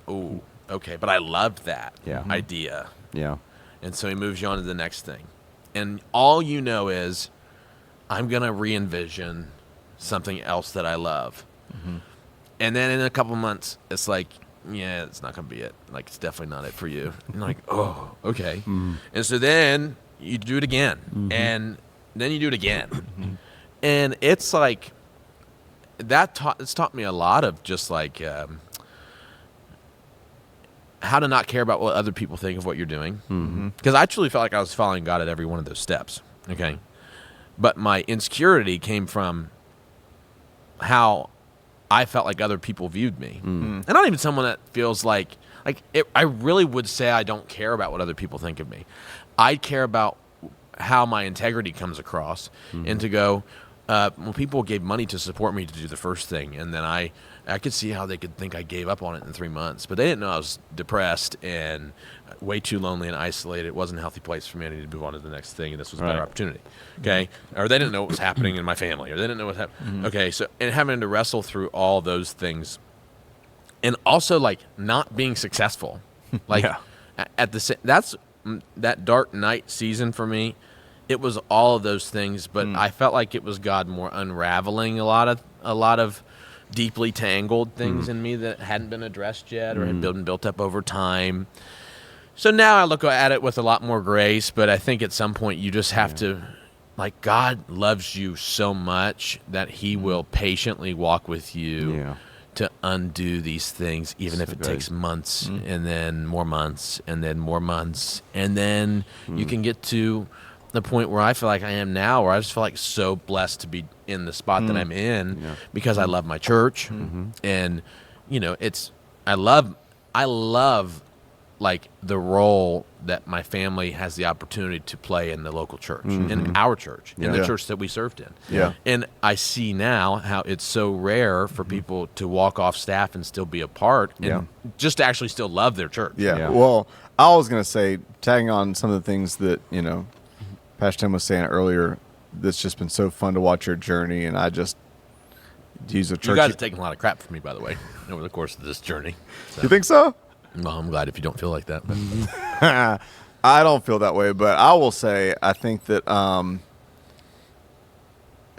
oh, okay. But I loved that idea. Yeah. And so he moves you on to the next thing. And all you know is, I'm going to re-envision something else that I love. And then in a couple months, it's like, it's not going to be it. Like, it's definitely not it for you. And you're like, oh, okay. And so then you do it again. And then you do it again. And it's like, it's taught me a lot of just like how to not care about what other people think of what you're doing. Because I truly felt like I was following God at every one of those steps. Okay. But my insecurity came from how I felt like other people viewed me. And I'm not even someone that feels like I really would say I don't care about what other people think of me. I care about how my integrity comes across, and to go, well, people gave money to support me to do the first thing, and then I could see how they could think I gave up on it in 3 months, but they didn't know I was depressed and way too lonely and isolated. It wasn't a healthy place for me. I needed to move on to the next thing, and this was a better opportunity. Okay, or they didn't know what was happening in my family, or they didn't know what happened. Okay, so and having to wrestle through all those things, and also like not being successful, like at the that's that dark night season for me. It was all of those things, but I felt like it was God more unraveling a lot of deeply tangled things in me that hadn't been addressed yet or had been built up over time. So now I look at it with a lot more grace, but I think at some point you just have to, like, God loves you so much that he will patiently walk with you to undo these things, even if it takes months and then more months and then more months. And then you can get to the point where I feel like I am now, where I just feel like so blessed to be in the spot that I'm in because I love my church. And, you know, I love like the role that my family has the opportunity to play in the local church, in our church, in the Yeah. church that we served in. Yeah. And I see now how it's so rare for people to walk off staff and still be a part and just to actually still love their church. Yeah. Yeah. Well, I was going to say, tagging on some of the things that, Pastor Tim was saying earlier, that's just been so fun to watch your journey. And I just use a church. You guys have taken a lot of crap from me, by the way, over the course of this journey. So, You think so? well, I'm glad if you don't feel like that. But I don't feel that way, but I will say, I think that,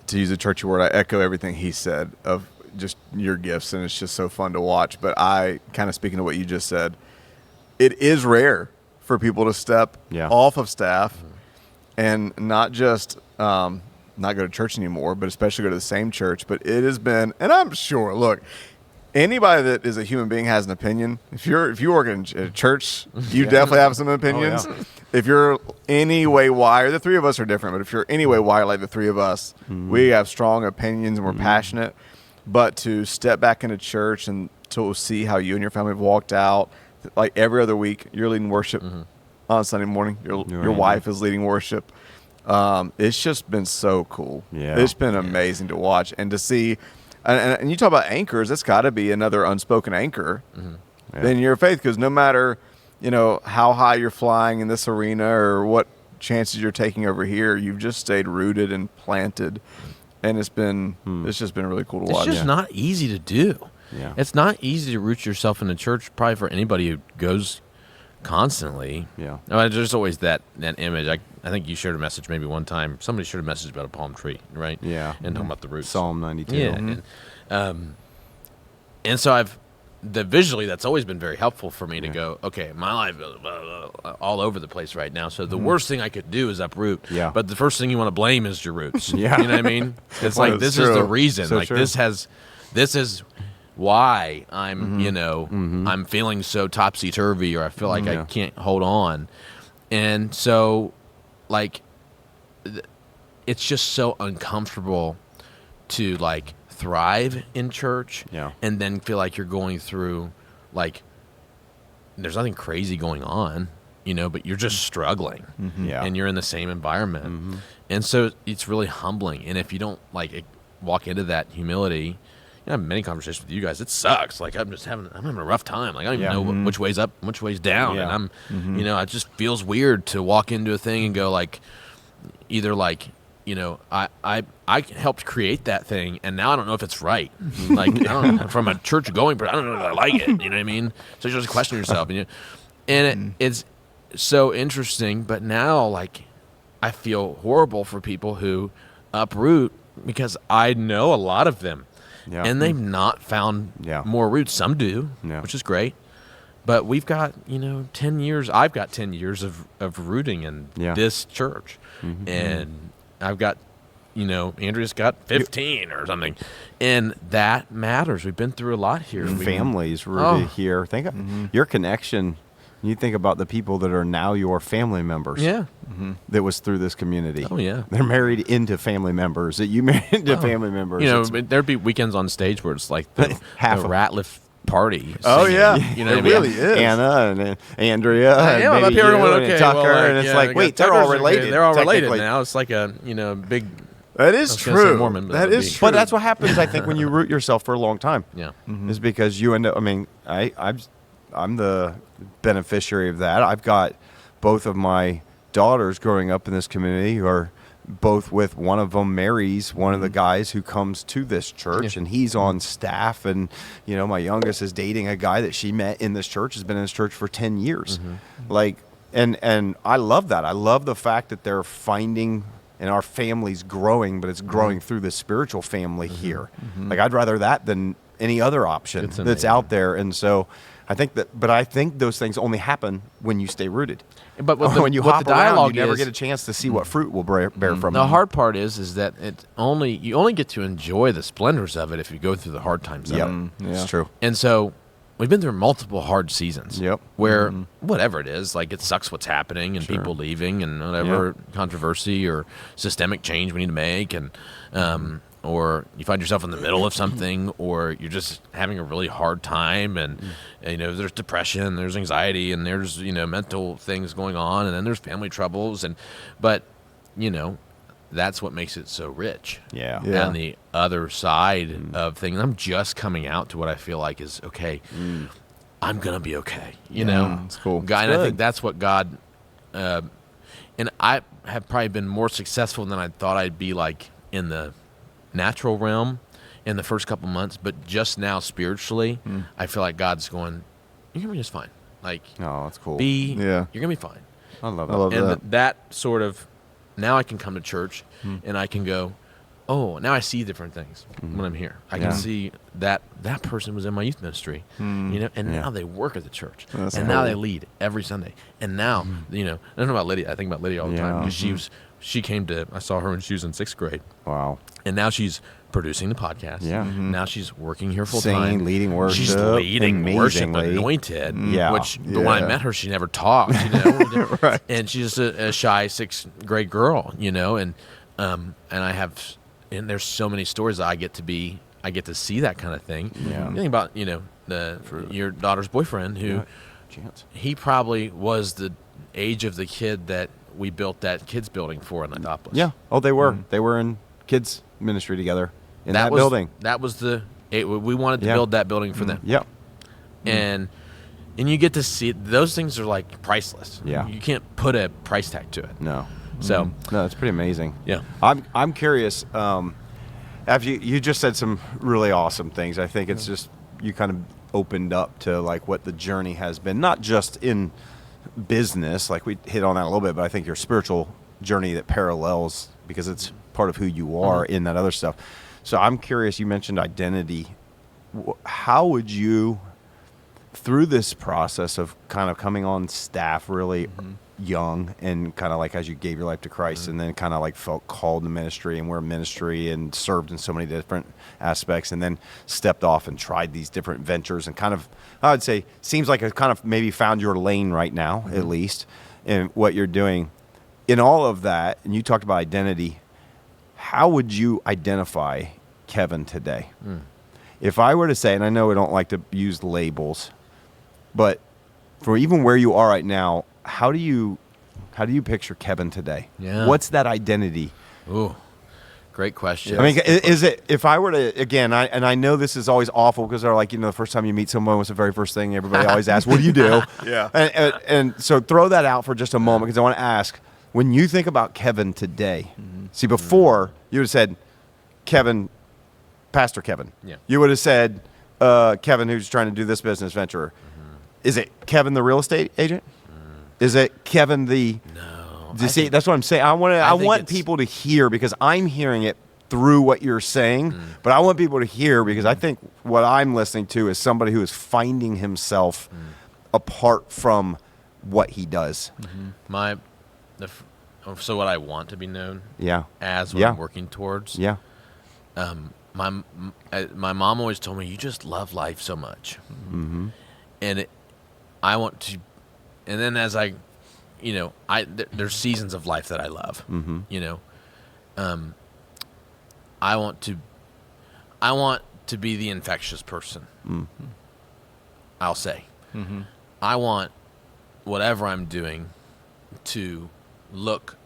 to use a churchy word, I echo everything he said of just your gifts, and it's just so fun to watch. But I, kind of speaking to what you just said, it is rare for people to step off of staff and not just not go to church anymore, but especially go to the same church. But it has been, and I'm sure, look, anybody that is a human being has an opinion. If you work in a church, you definitely have some opinions. If you're any way wired, the three of us are different, but if you're any way wired like the three of us, we have strong opinions and we're passionate. But to step back into church and to see how you and your family have walked out, like every other week, you're leading worship on Sunday morning. Your wife is leading worship. It's just been so cool. Yeah. It's been amazing to watch and to see. And you talk about anchors, it's got to be another unspoken anchor in your faith, because no matter, how high you're flying in this arena or what chances you're taking over here, you've just stayed rooted and planted. And it's just been really cool to watch. it's just not easy to do. Yeah. It's not easy to root yourself in the church, probably for anybody who goes constantly. Yeah. There's always that image. I think you shared a message maybe one time. Somebody shared a message about a palm tree, right? Yeah. And talking about the roots. Psalm 92. Yeah. And so visually, that's always been very helpful for me to go, okay, my life is all over the place right now. So the worst thing I could do is uproot. Yeah. But the first thing you want to blame is your roots. Yeah. You know what I mean? It's like, this is the reason. So like true. this is why I'm, I'm feeling so topsy-turvy, or I feel like I can't hold on. And so, like, it's just so uncomfortable to, like, thrive in church and then feel like you're going through, like, there's nothing crazy going on, but you're just struggling. And you're in the same environment. And so it's really humbling. And if you don't, like, walk into that humility, I have many conversations with you guys. It sucks. Like, I'm having a rough time. Like, I don't even know which way's up, which way's down. Yeah. And I'm, it just feels weird to walk into a thing and go, like, either like, I helped create that thing, and now I don't know if it's right. Like, I don't know, from a church going, but I don't know if I like it. You know what I mean? So you just question yourself, it's so interesting. But now, like, I feel horrible for people who uproot, because I know a lot of them. Yeah. And they've not found more roots. Some do, which is great. But we've got, 10 years. I've got 10 years of rooting in this church. And I've got, Andrea's got 15 or something. And that matters. We've been through a lot here. Families rooted here. Think of your connection. You think about the people that are now your family members. Yeah. That was through this community. Oh, yeah. They're married into family members that you married into family members. There'd be weekends on stage where it's like the Ratliff party. Oh, singing, yeah. You know It what I mean? really is. Anna and Andrea and I'm maybe up here you going, and okay, Tucker, well, and it's yeah, like, wait, they're Tucker's all related. They're all related technically. now. It's like a, big... That is I was gonna say true. Mormon, but That that would is be- true. But that's what happens, I think, when you root yourself for a long time. Yeah. Is because you end up. I mean, I'm the beneficiary of that. I've got both of my daughters growing up in this community who are both with, one of them marries one of the guys who comes to this church, and he's on staff. And my youngest is dating a guy that she met in this church, has been in this church for 10 years. Like, and I love that. I love the fact that they're finding. And our family's growing, but it's growing through the spiritual family here. Like, I'd rather that than any other option that's out there. And so I think those things only happen when you stay rooted. But when you what hop the dialogue around, you never is- get a chance to see what fruit will bear from The it. hard part is that you only get to enjoy the splendors of it if you go through the hard times of it. It's true. And so we've been through multiple hard seasons. Yep. Where whatever it is, like, it sucks what's happening and people leaving and whatever controversy or systemic change we need to make, and or you find yourself in the middle of something, or you're just having a really hard time, and there's depression, there's anxiety, and there's mental things going on, and then there's family troubles, but that's what makes it so rich. Yeah. Yeah. On the other side of things, I'm just coming out to what I feel like is okay. I'm gonna be okay. It's cool. God, It's and I good. think that's what God. And I have probably been more successful than I thought I'd be, like in the natural realm, in the first couple months. But just now, spiritually, I feel like God's going, "You're gonna be just fine. Like, Oh, that's cool. Yeah. you're gonna be fine." I love I it. love And that. that sort of, now I can come to church and I can go, oh, now I see different things when I'm here. I Yeah. can see that person was in my youth ministry, and Yeah. now they work at the church, That's and now cool. they lead every Sunday, and now I don't know about Lydia. I think about Lydia all the time Yeah. because she came to. I saw her when she was in 6th grade, Wow. and now she's producing the podcast. Yeah. Now she's working here full Singing, time. leading worship. She's leading worship, amazingly. anointed. Yeah. But when I Yeah. met her, she never talked. Right. And she's just a shy 6th grade girl, and I have, and there's so many stories that I get to see that kind of thing. Yeah. You think about your daughter's boyfriend, who Chance. he probably was the age of the kid that we built that kids building for in Annapolis. Yeah. Oh, they were. They were in kids ministry together in that was, building. That was we wanted to Yeah. build that building for them. Yep. And you get to see those things are like priceless. Yeah. You can't put a price tag to it. No. So No, it's pretty amazing. yeah. I'm curious. After you just said some really awesome things. I think it's just you kind of opened up to like what the journey has been, not just in business, like we hit on that a little bit, but I think your spiritual journey that parallels because it's part of who you are in that other stuff. So I'm curious. You mentioned identity. How would you, through this process of kind of coming on staff really young and kind of like as you gave your life to Christ and then kind of like felt called to ministry and we're in ministry and served in so many different aspects and then stepped off and tried these different ventures and kind of, I would say, seems like it kind of maybe found your lane right now, at least, in what you're doing. In all of that, and you talked about identity, how would you identify Kevin today? If I were to say, and I know we don't like to use labels, but for even where you are right now, how do you picture Kevin today? Yeah. What's that identity? Ooh, great question. I mean, is it, if I were to, again, I know this is always awful because they're like, the first time you meet someone, what's the very first thing everybody always asks, what do you do? Yeah. And so throw that out for just a moment because I want to ask, when you think about Kevin today, see, before you would have said Kevin, Pastor Kevin. Yeah. You would have said Kevin who's trying to do this business venture. Is it Kevin the real estate agent? Is it Kevin the... No. Do you see, that's what I'm saying. I think want it's- people to hear because I'm hearing it through what you're saying, but I want people to hear because I think what I'm listening to is somebody who is finding himself apart from what he does. So what I want to be known Yeah. as what Yeah. I'm working towards. Yeah. My mom always told me, you just love life so much. And I want to, and then as I, there's seasons of life that I love, I want to be the infectious person. I'll say, I want whatever I'm doing to look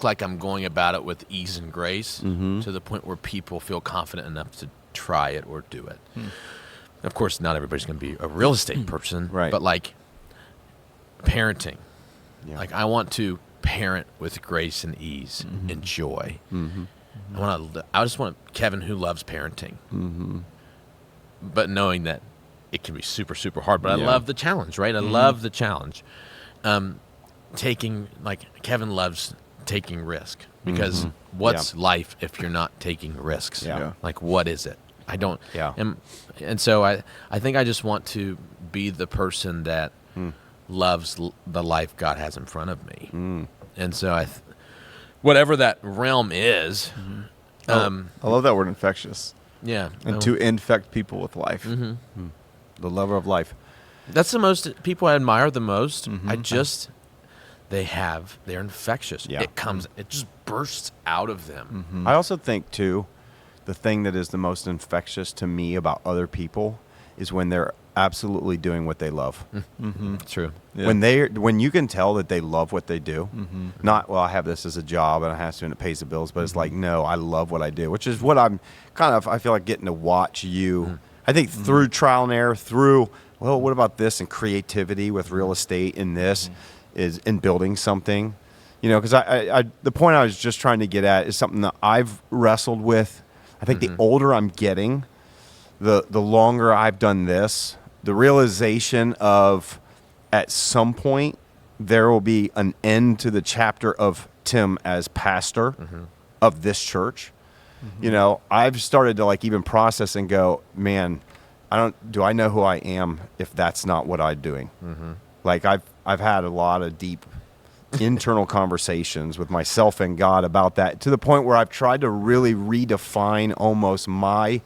like I'm going about it with ease and grace to the point where people feel confident enough to try it or do it. Of course, not everybody's going to be a real estate person, Right. but like parenting. Yeah. Like I want to parent with grace and ease and joy. I just want Kevin who loves parenting, but knowing that it can be super, super hard. But I Yeah. love the challenge, right? I love the challenge. Kevin loves taking risk because what's life if you're not taking risks? Yeah. Yeah. Like, what is it? I don't. Yeah. And so I think I just want to be the person that loves the life God has in front of me. And so whatever that realm is, I love that word, infectious, yeah. and to infect people with life. The lover of life. That's the most people I admire the most. they're infectious. Yeah. It just bursts out of them. I also think too, the thing that is the most infectious to me about other people is when they're absolutely doing what they love. True. Yeah. When you can tell that they love what they do, not, well, I have this as a job and I have to and it pays the bills, but it's like, no, I love what I do, which is what I'm kind of, I feel like getting to watch you. I think through trial and error, through, well, what about this, and creativity with real estate in this is in building something, because I the point I was just trying to get at is something that I've wrestled with. I think the older I'm getting, the longer I've done this, the realization of at some point there will be an end to the chapter of Tim as pastor of this church. I've started to like even process and go, man, do I know who I am if that's not what I'm doing? Like I've had a lot of deep internal conversations with myself and God about that, to the point where I've tried to really redefine almost my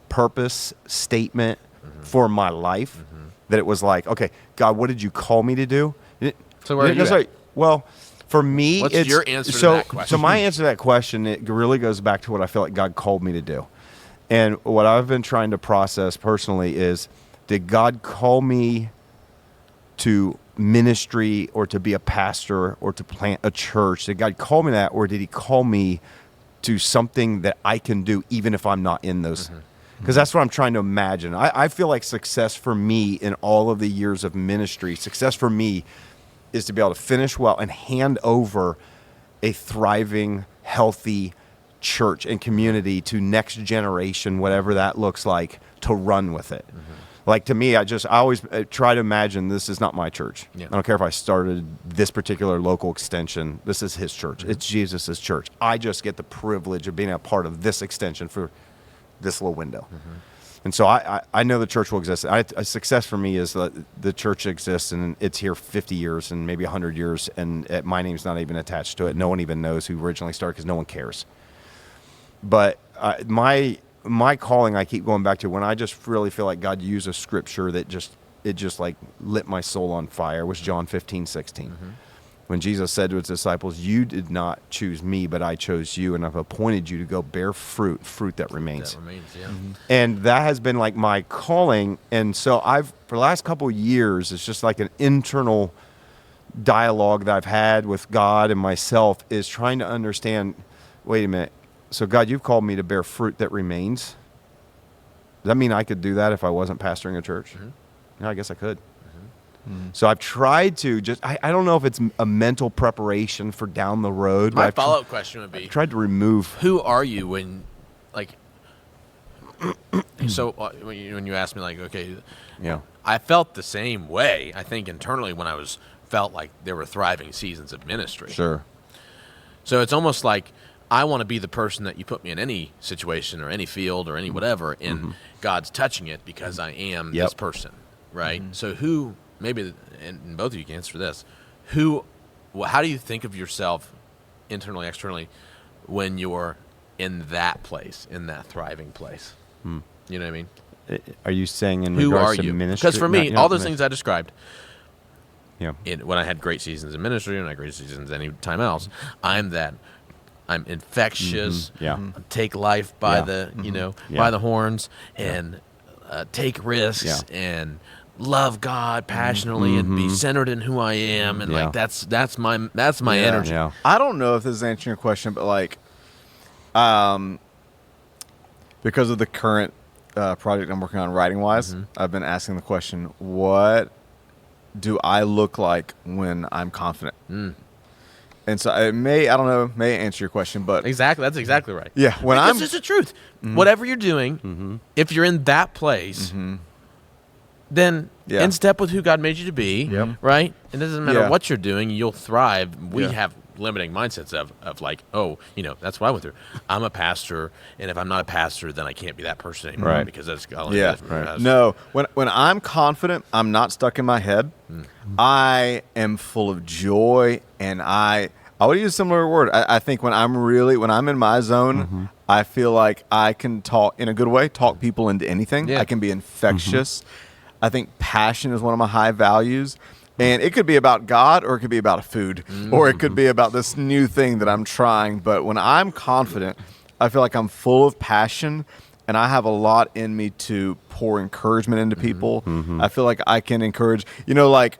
purpose statement for my life. That it was like, okay, God, what did you call me to do? So where are you at? Like, well, for me, What's it's your answer to so. that question? So my answer to that question, it really goes back to what I feel like God called me to do, and what I've been trying to process personally is, did God call me to ministry or to be a pastor or to plant a church? Did God call me that, or did He call me to something that I can do even if I'm not in those? Because that's what I'm trying to imagine. I feel like success for me in all of the years of ministry, success for me is to be able to finish well and hand over a thriving, healthy church and community to next generation, whatever that looks like, to run with it. Like, to me, I always try to imagine this is not my church. I don't care if I started this particular local extension. This is His church. It's Jesus's church. I just get the privilege of being a part of this extension for this little window. And so I know the church will exist. Success for me is that the church exists and it's here 50 years and maybe 100 years, and my name's not even attached to it. No one even knows who originally started because no one cares. But my calling, I keep going back to when I just really feel like God used a scripture that just like lit my soul on fire, was John 15:16. When Jesus said to His disciples, you did not choose me, but I chose you, and I've appointed you to go bear fruit that remains. And that has been like my calling. And so for the last couple of years, it's just like an internal dialogue that I've had with God and myself, is trying to understand, wait a minute, so God, you've called me to bear fruit that remains. Does that mean I could do that if I wasn't pastoring a church? Yeah, I guess I could. So I've tried to I don't know if it's a mental preparation for down the road. My follow-up question would be, I've tried to remove. who are you when, like, so when you asked me, like, okay, I felt the same way, I think, internally when I felt like there were thriving seasons of ministry. Sure. So it's almost like I want to be the person that you put me in any situation or any field or any whatever, and God's touching it because I am this person, right? So who... Maybe, and both of you can answer this. How do you think of yourself internally, externally, when you're in that place, in that thriving place? You know what I mean? Are you saying in who regards are to you? ministry? Because for me, all those things I described, Yeah. When I had great seasons in ministry and I had great seasons any time else, I'm that. I'm infectious. Take life by the by the horns, and take risks and love God passionately and be centered in who I am, and like that's my energy. I don't know if this is answering your question, but like, because of the current project I'm working on writing wise, I've been asking the question, what do I look like when I'm confident? And so it may answer your question, but Exactly, that's exactly right. Yeah, This is the truth. Whatever you're doing, if you're in that place, then in step with who God made you to be, right? It doesn't matter what you're doing, you'll thrive. We have limiting mindsets of like, that's what I went through. I'm a pastor, and if I'm not a pastor, then I can't be that person anymore because that's No, when I'm confident, I'm not stuck in my head. I am full of joy, and I would use a similar word. I think when I'm in my zone, I feel like I can talk in a good way, talk people into anything. I can be infectious. I think passion is one of my high values. And it could be about God, or it could be about food, or it could be about this new thing that I'm trying. But when I'm confident, I feel like I'm full of passion, and I have a lot in me to pour encouragement into people. I feel like I can encourage, like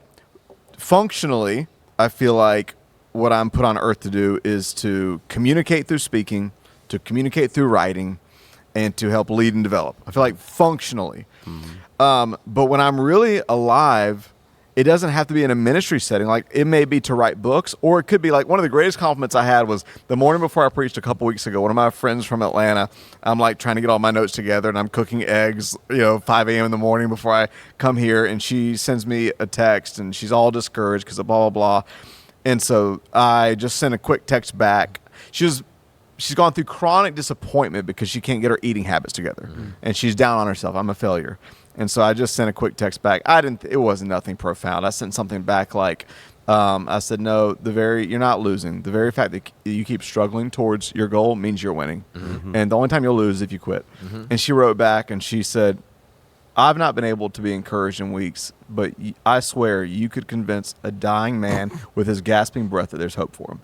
functionally, I feel like what I'm put on earth to do is to communicate through speaking, to communicate through writing, and to help lead and develop. I feel like functionally. But when I'm really alive, it doesn't have to be in a ministry setting. Like, it may be to write books, or it could be like one of the greatest compliments I had was the morning before I preached a couple weeks ago. One of my friends from Atlanta, I'm like trying to get all my notes together, and I'm cooking eggs, 5 a.m. in the morning before I come here. And she sends me a text, and she's all discouraged because of blah, blah, blah. And so I just sent a quick text back. She's gone through chronic disappointment because she can't get her eating habits together, and she's down on herself. I'm a failure. And so I just sent a quick text back. It wasn't nothing profound. I sent something back like, I said, no, you're not losing. The very fact that you keep struggling towards your goal means you're winning. And the only time you'll lose is if you quit. And she wrote back and she said, I've not been able to be encouraged in weeks, but I swear you could convince a dying man with his gasping breath that there's hope for him.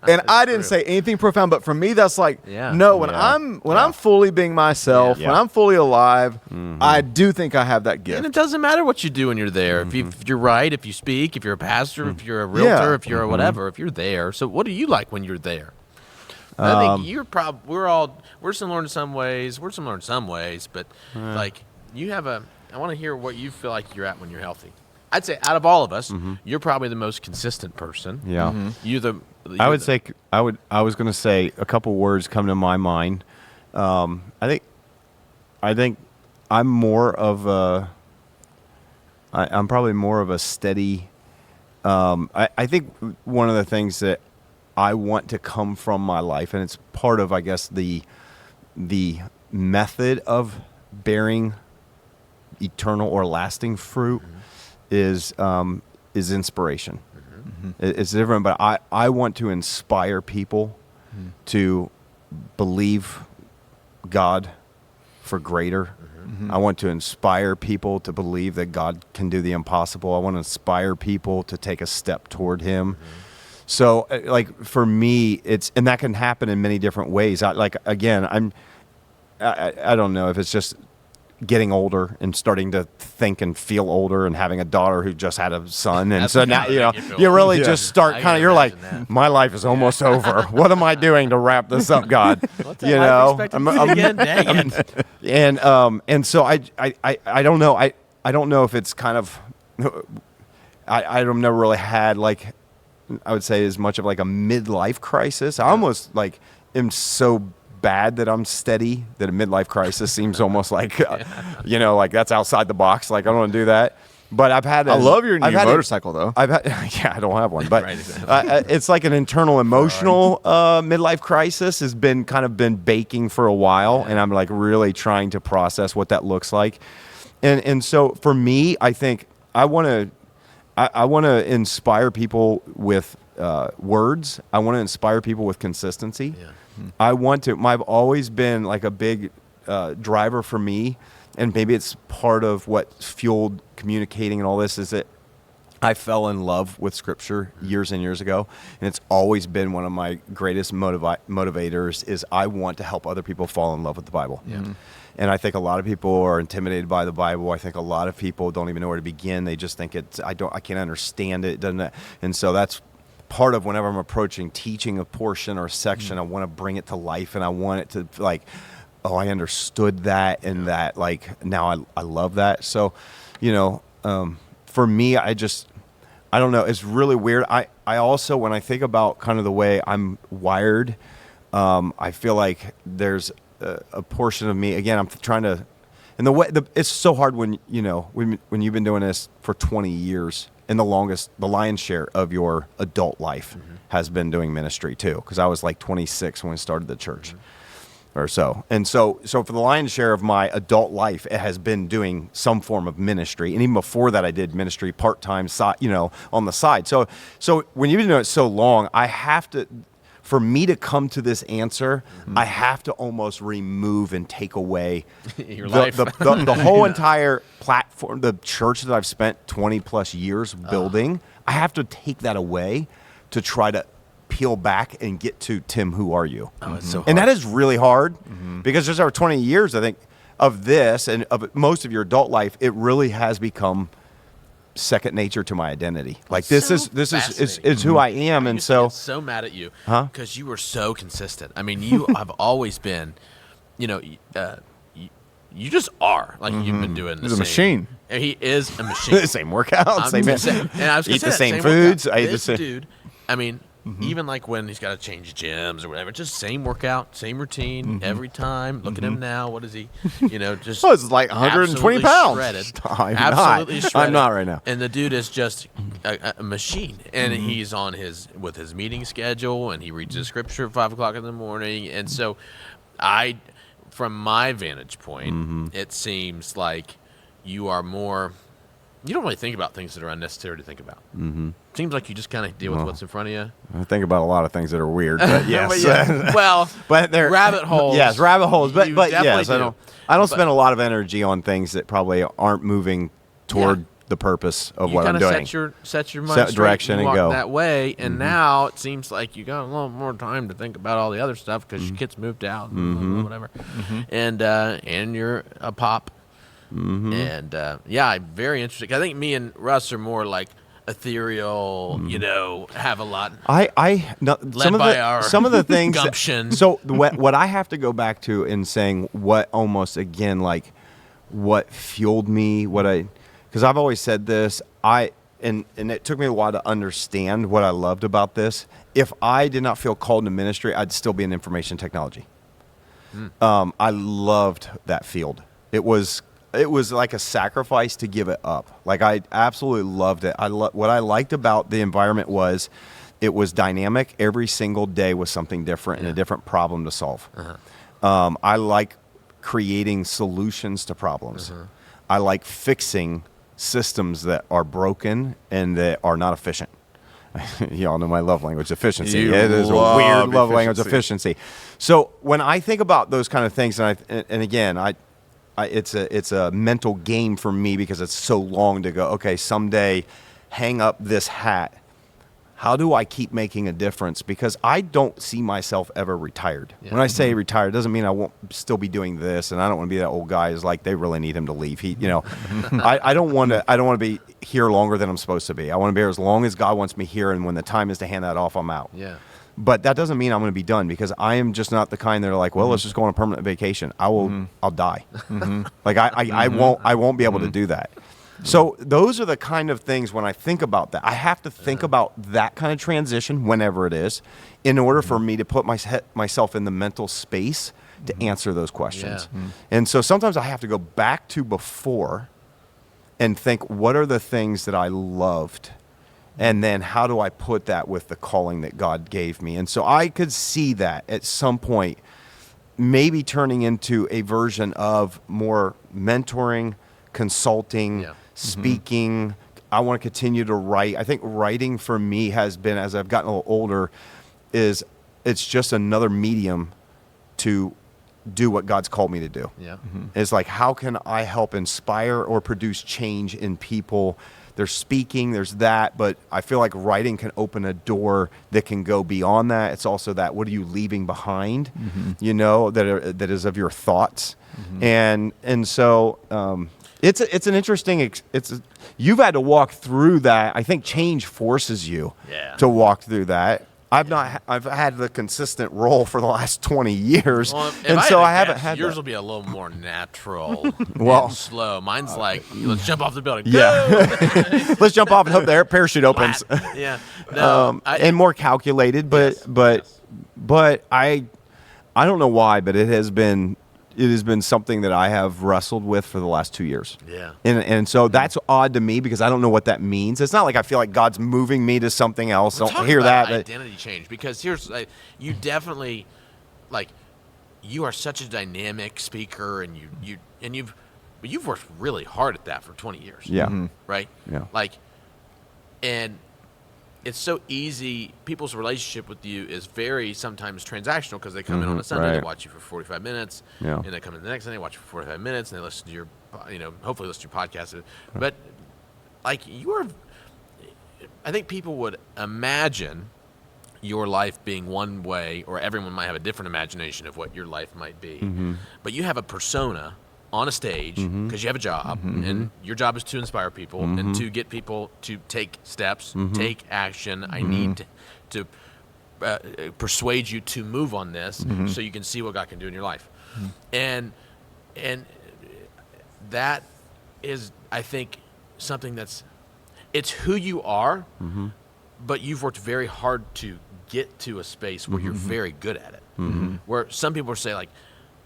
And I didn't say anything profound, but for me, that's like, when I'm fully being myself, when I'm fully alive, I do think I have that gift. And it doesn't matter what you do when you're there. If you're right, if you speak, if you're a pastor, if you're a realtor, if you're whatever, if you're there. So what do you like when you're there? I think we're similar in some ways. We're similar in some ways, but like you have I want to hear what you feel like you're at when you're healthy. I'd say out of all of us, you're probably the most consistent person. Yeah. I was going to say a couple words come to my mind. I think I'm more of I'm probably more of a steady. I think one of the things that I want to come from my life, and it's part of, I guess, the method of bearing eternal or lasting fruit is inspiration. It's different, but I want to inspire people to believe God for greater. I want to inspire people to believe that God can do the impossible. I want to inspire people to take a step toward Him. So, like, for me, and that can happen in many different ways. I don't know if it's just getting older and starting to think and feel older and having a daughter who just had a son. And so now, you really just start kind of, you're like, my life is almost over. What am I doing to wrap this up, God? And so I don't know. I don't know if it's kind of, I've never really had, like, I would say as much of like a midlife crisis. I almost like am so bad that I'm steady that a midlife crisis seems almost like, like that's outside the box. Like I don't want to do that. But I've had. I love your new motorcycle though. I don't have one, but it's like an internal emotional midlife crisis has been baking for a while, and I'm like really trying to process what that looks like. And so for me, I think I want to inspire people with words. I want to inspire people with consistency. Yeah. I've always been like a big driver for me, and maybe it's part of what fueled communicating and all this, is that I fell in love with Scripture years and years ago, and it's always been one of my greatest motivators is I want to help other people fall in love with the Bible. Yeah. And I think a lot of people are intimidated by the Bible. I think a lot of people don't even know where to begin. They just think I can't understand it. And so that's part of whenever I'm approaching teaching a portion or a section, I want to bring it to life, and I want it to like, oh, I understood that, and that like now I love that. So, for me, I don't know. It's really weird. I also, when I think about kind of the way I'm wired, I feel like there's a portion of me, again, I'm trying to, and it's so hard when you've been doing this for 20 years, and the lion's share of your adult life has been doing ministry too, because I was like 26 when I started the church or so. And so for the lion's share of my adult life, it has been doing some form of ministry. And even before that, I did ministry part-time, on the side. So when you've been doing it so long, I have to, for me to come to this answer, I have to almost remove and take away Your life. the whole entire platform, the church that I've spent 20 plus years building. I have to take that away to try to peel back and get to, Tim, who are you? Oh, it's so hard. And that is really hard because there's over 20 years, I think, of this and of most of your adult life, it really has become second nature to my identity. Like this is who I am. And so I'm so mad at you because you were so consistent. I mean, you have always been, you just are like you've been doing. He's a machine. And he is a machine. same workout, And I was eat the same workout. foods. I eat the This same. dude. I mean, even like when he's got to change gyms or whatever, just same workout, same routine every time. Look at him now. What is he? Just Oh, it's like 120 absolutely pounds. Shredded. I'm Absolutely not. shredded. I'm not right now. And the dude is just a machine, and he's on with his meeting schedule, and he reads the scripture at 5 o'clock in the morning, and so from my vantage point, it seems like you are more. You don't really think about things that are unnecessary to think about. Seems like you just kind of deal with what's in front of you. I think about a lot of things that are weird, but yes. But yeah. Well, but they're rabbit holes. Yes, rabbit holes. But You yes, definitely I don't spend a lot of energy on things that probably aren't moving toward the purpose of what I'm doing. You set your mind Set straight direction and and walk go. that way, and now it seems like you got a little more time to think about all the other stuff because your kids moved out, and whatever, and you're a pop, and I'm very interested. I think me and Russ are more like ethereal, have a lot. Some of the things gumption. So what I have to go back to in saying what almost again like what fueled me, because I've always said this, and it took me a while to understand what I loved about this. If I did not feel called to ministry, I'd still be in information technology. I loved that field. It was like a sacrifice to give it up. Like I absolutely loved it. What I liked about the environment was it was dynamic. Every single day was something different and a different problem to solve. I like creating solutions to problems. I like fixing systems that are broken and that are not efficient. Y'all know my love language, efficiency. It is a weird love language, efficiency. So when I think about those kind of things, and again, it's a mental game for me because it's so long to go, okay, someday hang up this hat. How do I keep making a difference? Because I don't see myself ever retired. Yeah. When I say retired, it doesn't mean I won't still be doing this, and I don't want to be that old guy who's like, they really need him to leave. I don't want to be here longer than I'm supposed to be. I want to be here as long as God wants me here, and when the time is to hand that off, I'm out. Yeah. But that doesn't mean I'm going to be done because I am just not the kind that are like, well, let's just go on a permanent vacation. I'll die. Like I won't be able to do that. So those are the kind of things when I think about that. I have to think about that kind of transition whenever it is in order for me to put myself in the mental space to answer those questions. Yeah. And so sometimes I have to go back to before and think, what are the things that I loved? And then how do I put that with the calling that God gave me? And so I could see that at some point maybe turning into a version of more mentoring, consulting, speaking. I want to continue to write. I think writing for me has been, as I've gotten a little older, it's just another medium to do what God's called me to do. Yeah. It's like, how can I help inspire or produce change in people? There's speaking, there's that, but I feel like writing can open a door that can go beyond that. It's also that, what are you leaving behind, that is of your thoughts. And so it's an interesting, you've had to walk through that. I think change forces you to walk through that. I've had the consistent role for the last 20 years, and so I haven't had yours that. will be a little more natural and slow. Mine's like, let's jump off the building. Yeah. Let's jump off and hope the parachute opens. Yeah. No, and more calculated, but I don't know why, but it has been something that I have wrestled with for the last 2 years. Yeah. And so that's odd to me because I don't know what that means. It's not like I feel like God's moving me to something else. We're Don't hear that. Identity change, because here's you definitely you are such a dynamic speaker, and you've worked really hard at that for 20 years. Yeah. Right? Yeah. And it's so easy. People's relationship with you is very sometimes transactional because they come in on a Sunday, they right. watch you for 45 minutes, Yeah. and they come in the next Sunday, watch you for 45 minutes, and they listen to your, hopefully listen to your podcast. But like I think people would imagine your life being one way, or everyone might have a different imagination of what your life might be. But you have a persona on a stage because you have a job, and your job is to inspire people and to get people to take steps, take action. I need to persuade you to move on this so you can see what God can do in your life. And that is, I think, something it's who you are, but you've worked very hard to get to a space where you're very good at it. Where some people say, like,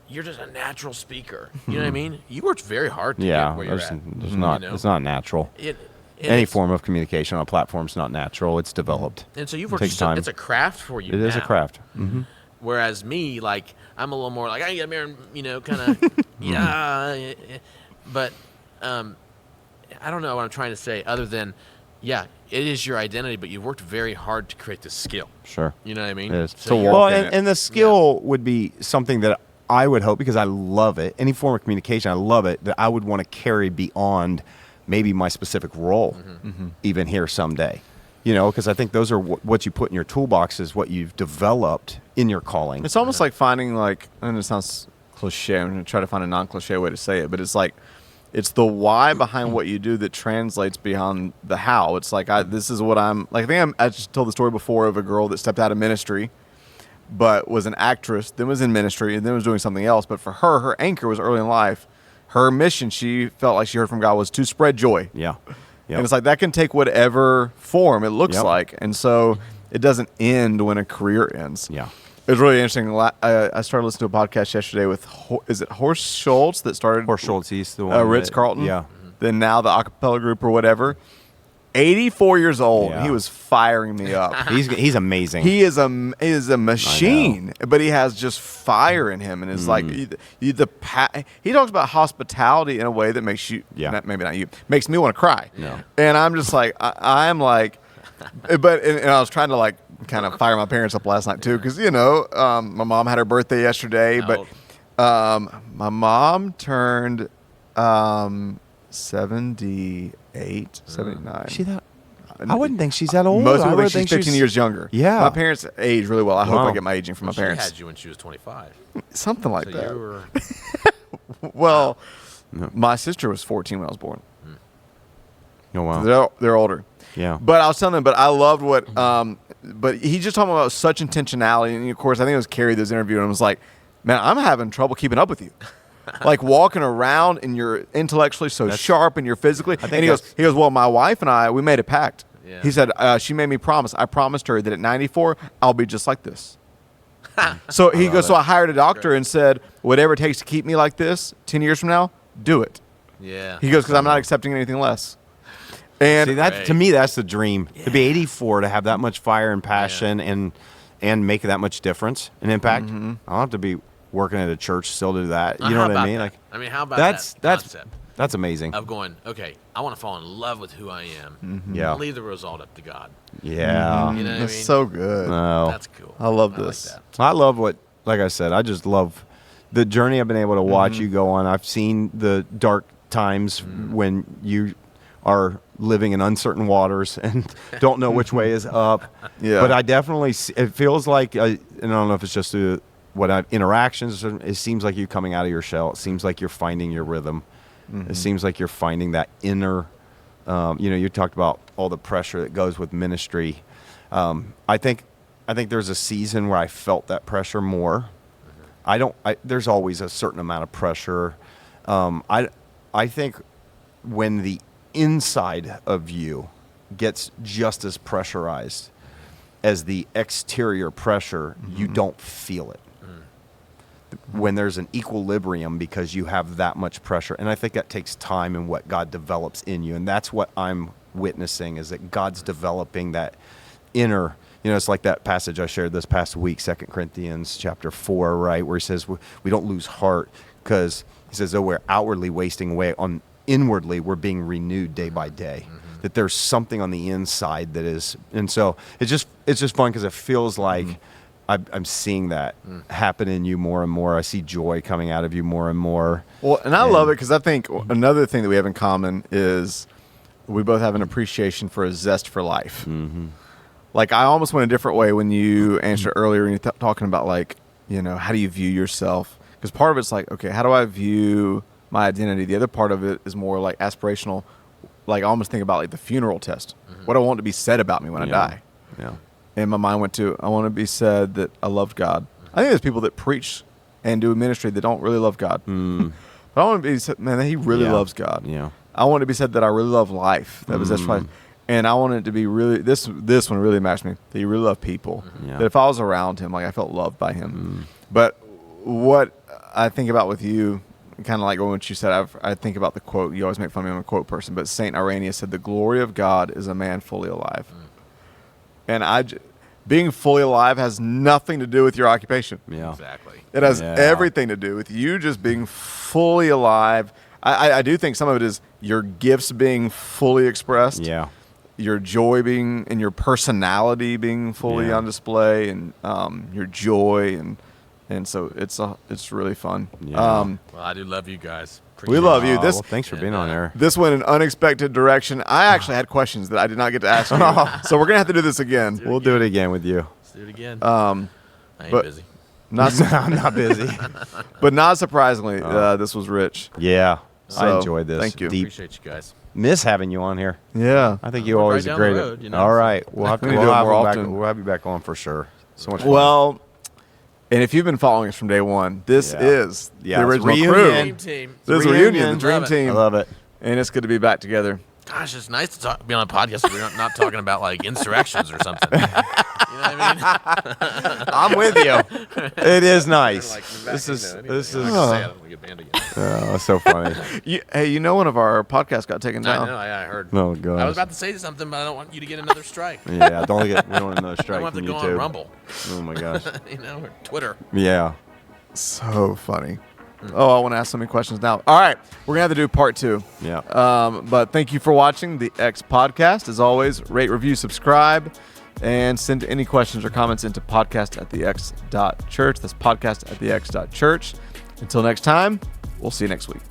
you're just a natural speaker. You know what I mean? You worked very hard to get where you're at. It's not natural. Any form of communication on a platform is not natural. It's developed. And so you've worked. Takes time. It's a craft for you. It is a craft. Whereas me, like, I'm a little more like I get married, kind of, But I don't know what I'm trying to say other than, it is your identity, but you've worked very hard to create this skill. Sure. You know what I mean? It is. So you're- Well, and the skill would be something that I would hope, because I love it, any form of communication, I love it, that I would want to carry beyond maybe my specific role, even here someday. Because I think those are what you put in your toolbox is what you've developed in your calling. It's almost like finding, like, and it sounds cliche, I'm going to try to find a non-cliche way to say it, but it's like, it's the why behind what you do that translates beyond the how. It's like, this is what I'm, like, I just told the story before of a girl that stepped out of ministry, but was an actress, then was in ministry, and then was doing something else. But for her anchor was early in life. Her mission, she felt like she heard from God, was to spread joy. Yeah. Yep. And it's like that can take whatever form it looks like. And so it doesn't end when a career ends. Yeah. It was really interesting. I started listening to a podcast yesterday with, is it Horst Schultz that started? Horst Schultz, he's the one. Ritz-Carlton. Yeah. Then now the acapella group or whatever. 84 years old. Yeah. He was firing me up. He's amazing. He is a machine, but he has just fire in him, and it's like he talks about hospitality in a way that makes you, maybe not you, makes me want to cry. No. And I'm just like, I'm like, but and I was trying to like kind of fire my parents up last night too, because my mom had her birthday yesterday, but my mom turned 78, 79. Is she that? I wouldn't think she's that old. Most people I think would she's 15 years younger. Yeah. My parents age really well. I hope Wow. I get my aging from my parents. She had you when she was 25. Something like So that. you were. Well, my sister was 14 when I was born. Oh, wow. They're older. Yeah. But I was telling them, but I loved what, but he just talking about such intentionality. And of course, I think it was Carrie that was interviewing him, was like, man, I'm having trouble keeping up with you. Like walking around and you're intellectually so sharp and you're physically. And he goes, well, my wife and I, we made a pact. Yeah. He said, she made me promise. I promised her that at 94, I'll be just like this. So he goes, so I hired a doctor and said, whatever it takes to keep me like this 10 years from now, do it. Yeah. He goes, because I'm not accepting anything less. And See, that to me, that's the dream. To be 84, to have that much fire and passion and make that much difference and impact. I don't have to be working at a church still to do that. You know what I mean? Like, how about that concept that's amazing. of going, okay, I want to fall in love with who I am. Yeah. Leave the result up to God. Yeah. You know what I that's mean? so good. No. That's cool. I love this. Like that. I love like I said, I just love the journey I've been able to watch you go on. I've seen the dark times when you are living in uncertain waters and don't know which way is up. Yeah. But I definitely, it feels like, and I don't know if it's just interactions, it seems like you coming out of your shell. It seems like you're finding your rhythm. It seems like you're finding that inner, you talked about all the pressure that goes with ministry. I think there's a season where I felt that pressure more. There's always a certain amount of pressure. I think when the inside of you gets just as pressurized as the exterior pressure, you don't feel it. When there's an equilibrium because you have that much pressure. And I think that takes time and what God develops in you. And that's what I'm witnessing, is that God's developing that inner, it's like that passage I shared this past week, 2 Corinthians chapter 4, right, where he says we don't lose heart, because he says, though we're outwardly wasting away, inwardly we're being renewed day by day. That there's something on the inside that is, and so it's just fun because it feels like I'm seeing that happen in you more and more. I see joy coming out of you more and more. Well, and I love it because I think another thing that we have in common is we both have an appreciation for a zest for life. Like I almost went a different way when you answered earlier when you're talking about like, you know, how do you view yourself? Because part of it's like, okay, how do I view my identity? The other part of it is more like aspirational. Like I almost think about like the funeral test. What I want to be said about me when I die. Yeah. And my mind went to, I want to be said that I loved God. I think there's people that preach and do ministry that don't really love God. But I want to be said, man, that he really loves God. Yeah. I want to be said that I really love life. That was that's life. And I wanted it to be really, this one really matched me. That he really loved people. Yeah. That if I was around him, like I felt loved by him. But what I think about with you, kind of like what you said, I think about the quote. You always make fun of me, I'm a quote person, but Saint Irenaeus said, "The glory of God is a man fully alive." And being fully alive has nothing to do with your occupation. Yeah. Exactly. It has everything to do with you just being fully alive. I do think some of it is your gifts being fully expressed. Yeah. Your joy being, and your personality being fully on display, and your joy, and so it's really fun. Yeah. Well, I do love you guys. We love you. Well, thanks for being on there. This went an unexpected direction. I actually had questions that I did not get to ask you, so we're gonna have to do this again. We'll do it again with you. Let's do it again. I ain't but- busy. I'm not busy. But not surprisingly, this was rich. Yeah. I So, enjoyed this. thank you. Deep. Appreciate you guys. Miss having you on here. Yeah. I think you We're always right are down the great. road, you know, All so- right. We'll have to We need to do it more often. We'll have you back on for sure. So much fun. Well, and if you've been following us from day one, this is the it's original reunion. crew. Dream team. This is Reunion. reunion, the dream Love it. team, I love it. and it's good to be back together. Gosh, it's nice to be on a podcast where we're not talking about like insurrections or something. You know what I mean? I'm with you. It is nice. Like, This is I can this say is it. I don't want to get banned again. oh, so funny. Hey, one of our podcasts got taken I down. know. I heard. Oh I god. was about to say something, but I don't want you to get another strike. Yeah, we don't want another I strike don't have from to go YouTube. on Rumble, Oh my gosh. you know, or Twitter. Yeah. So funny. Oh, I want to ask so many questions now. All right, we're gonna have to do part 2. Yeah. But thank you for watching the X Podcast. As always, rate, review, subscribe, and send any questions or comments into podcast@thex.church. That's podcast@thex.church. Until next time, we'll see you next week.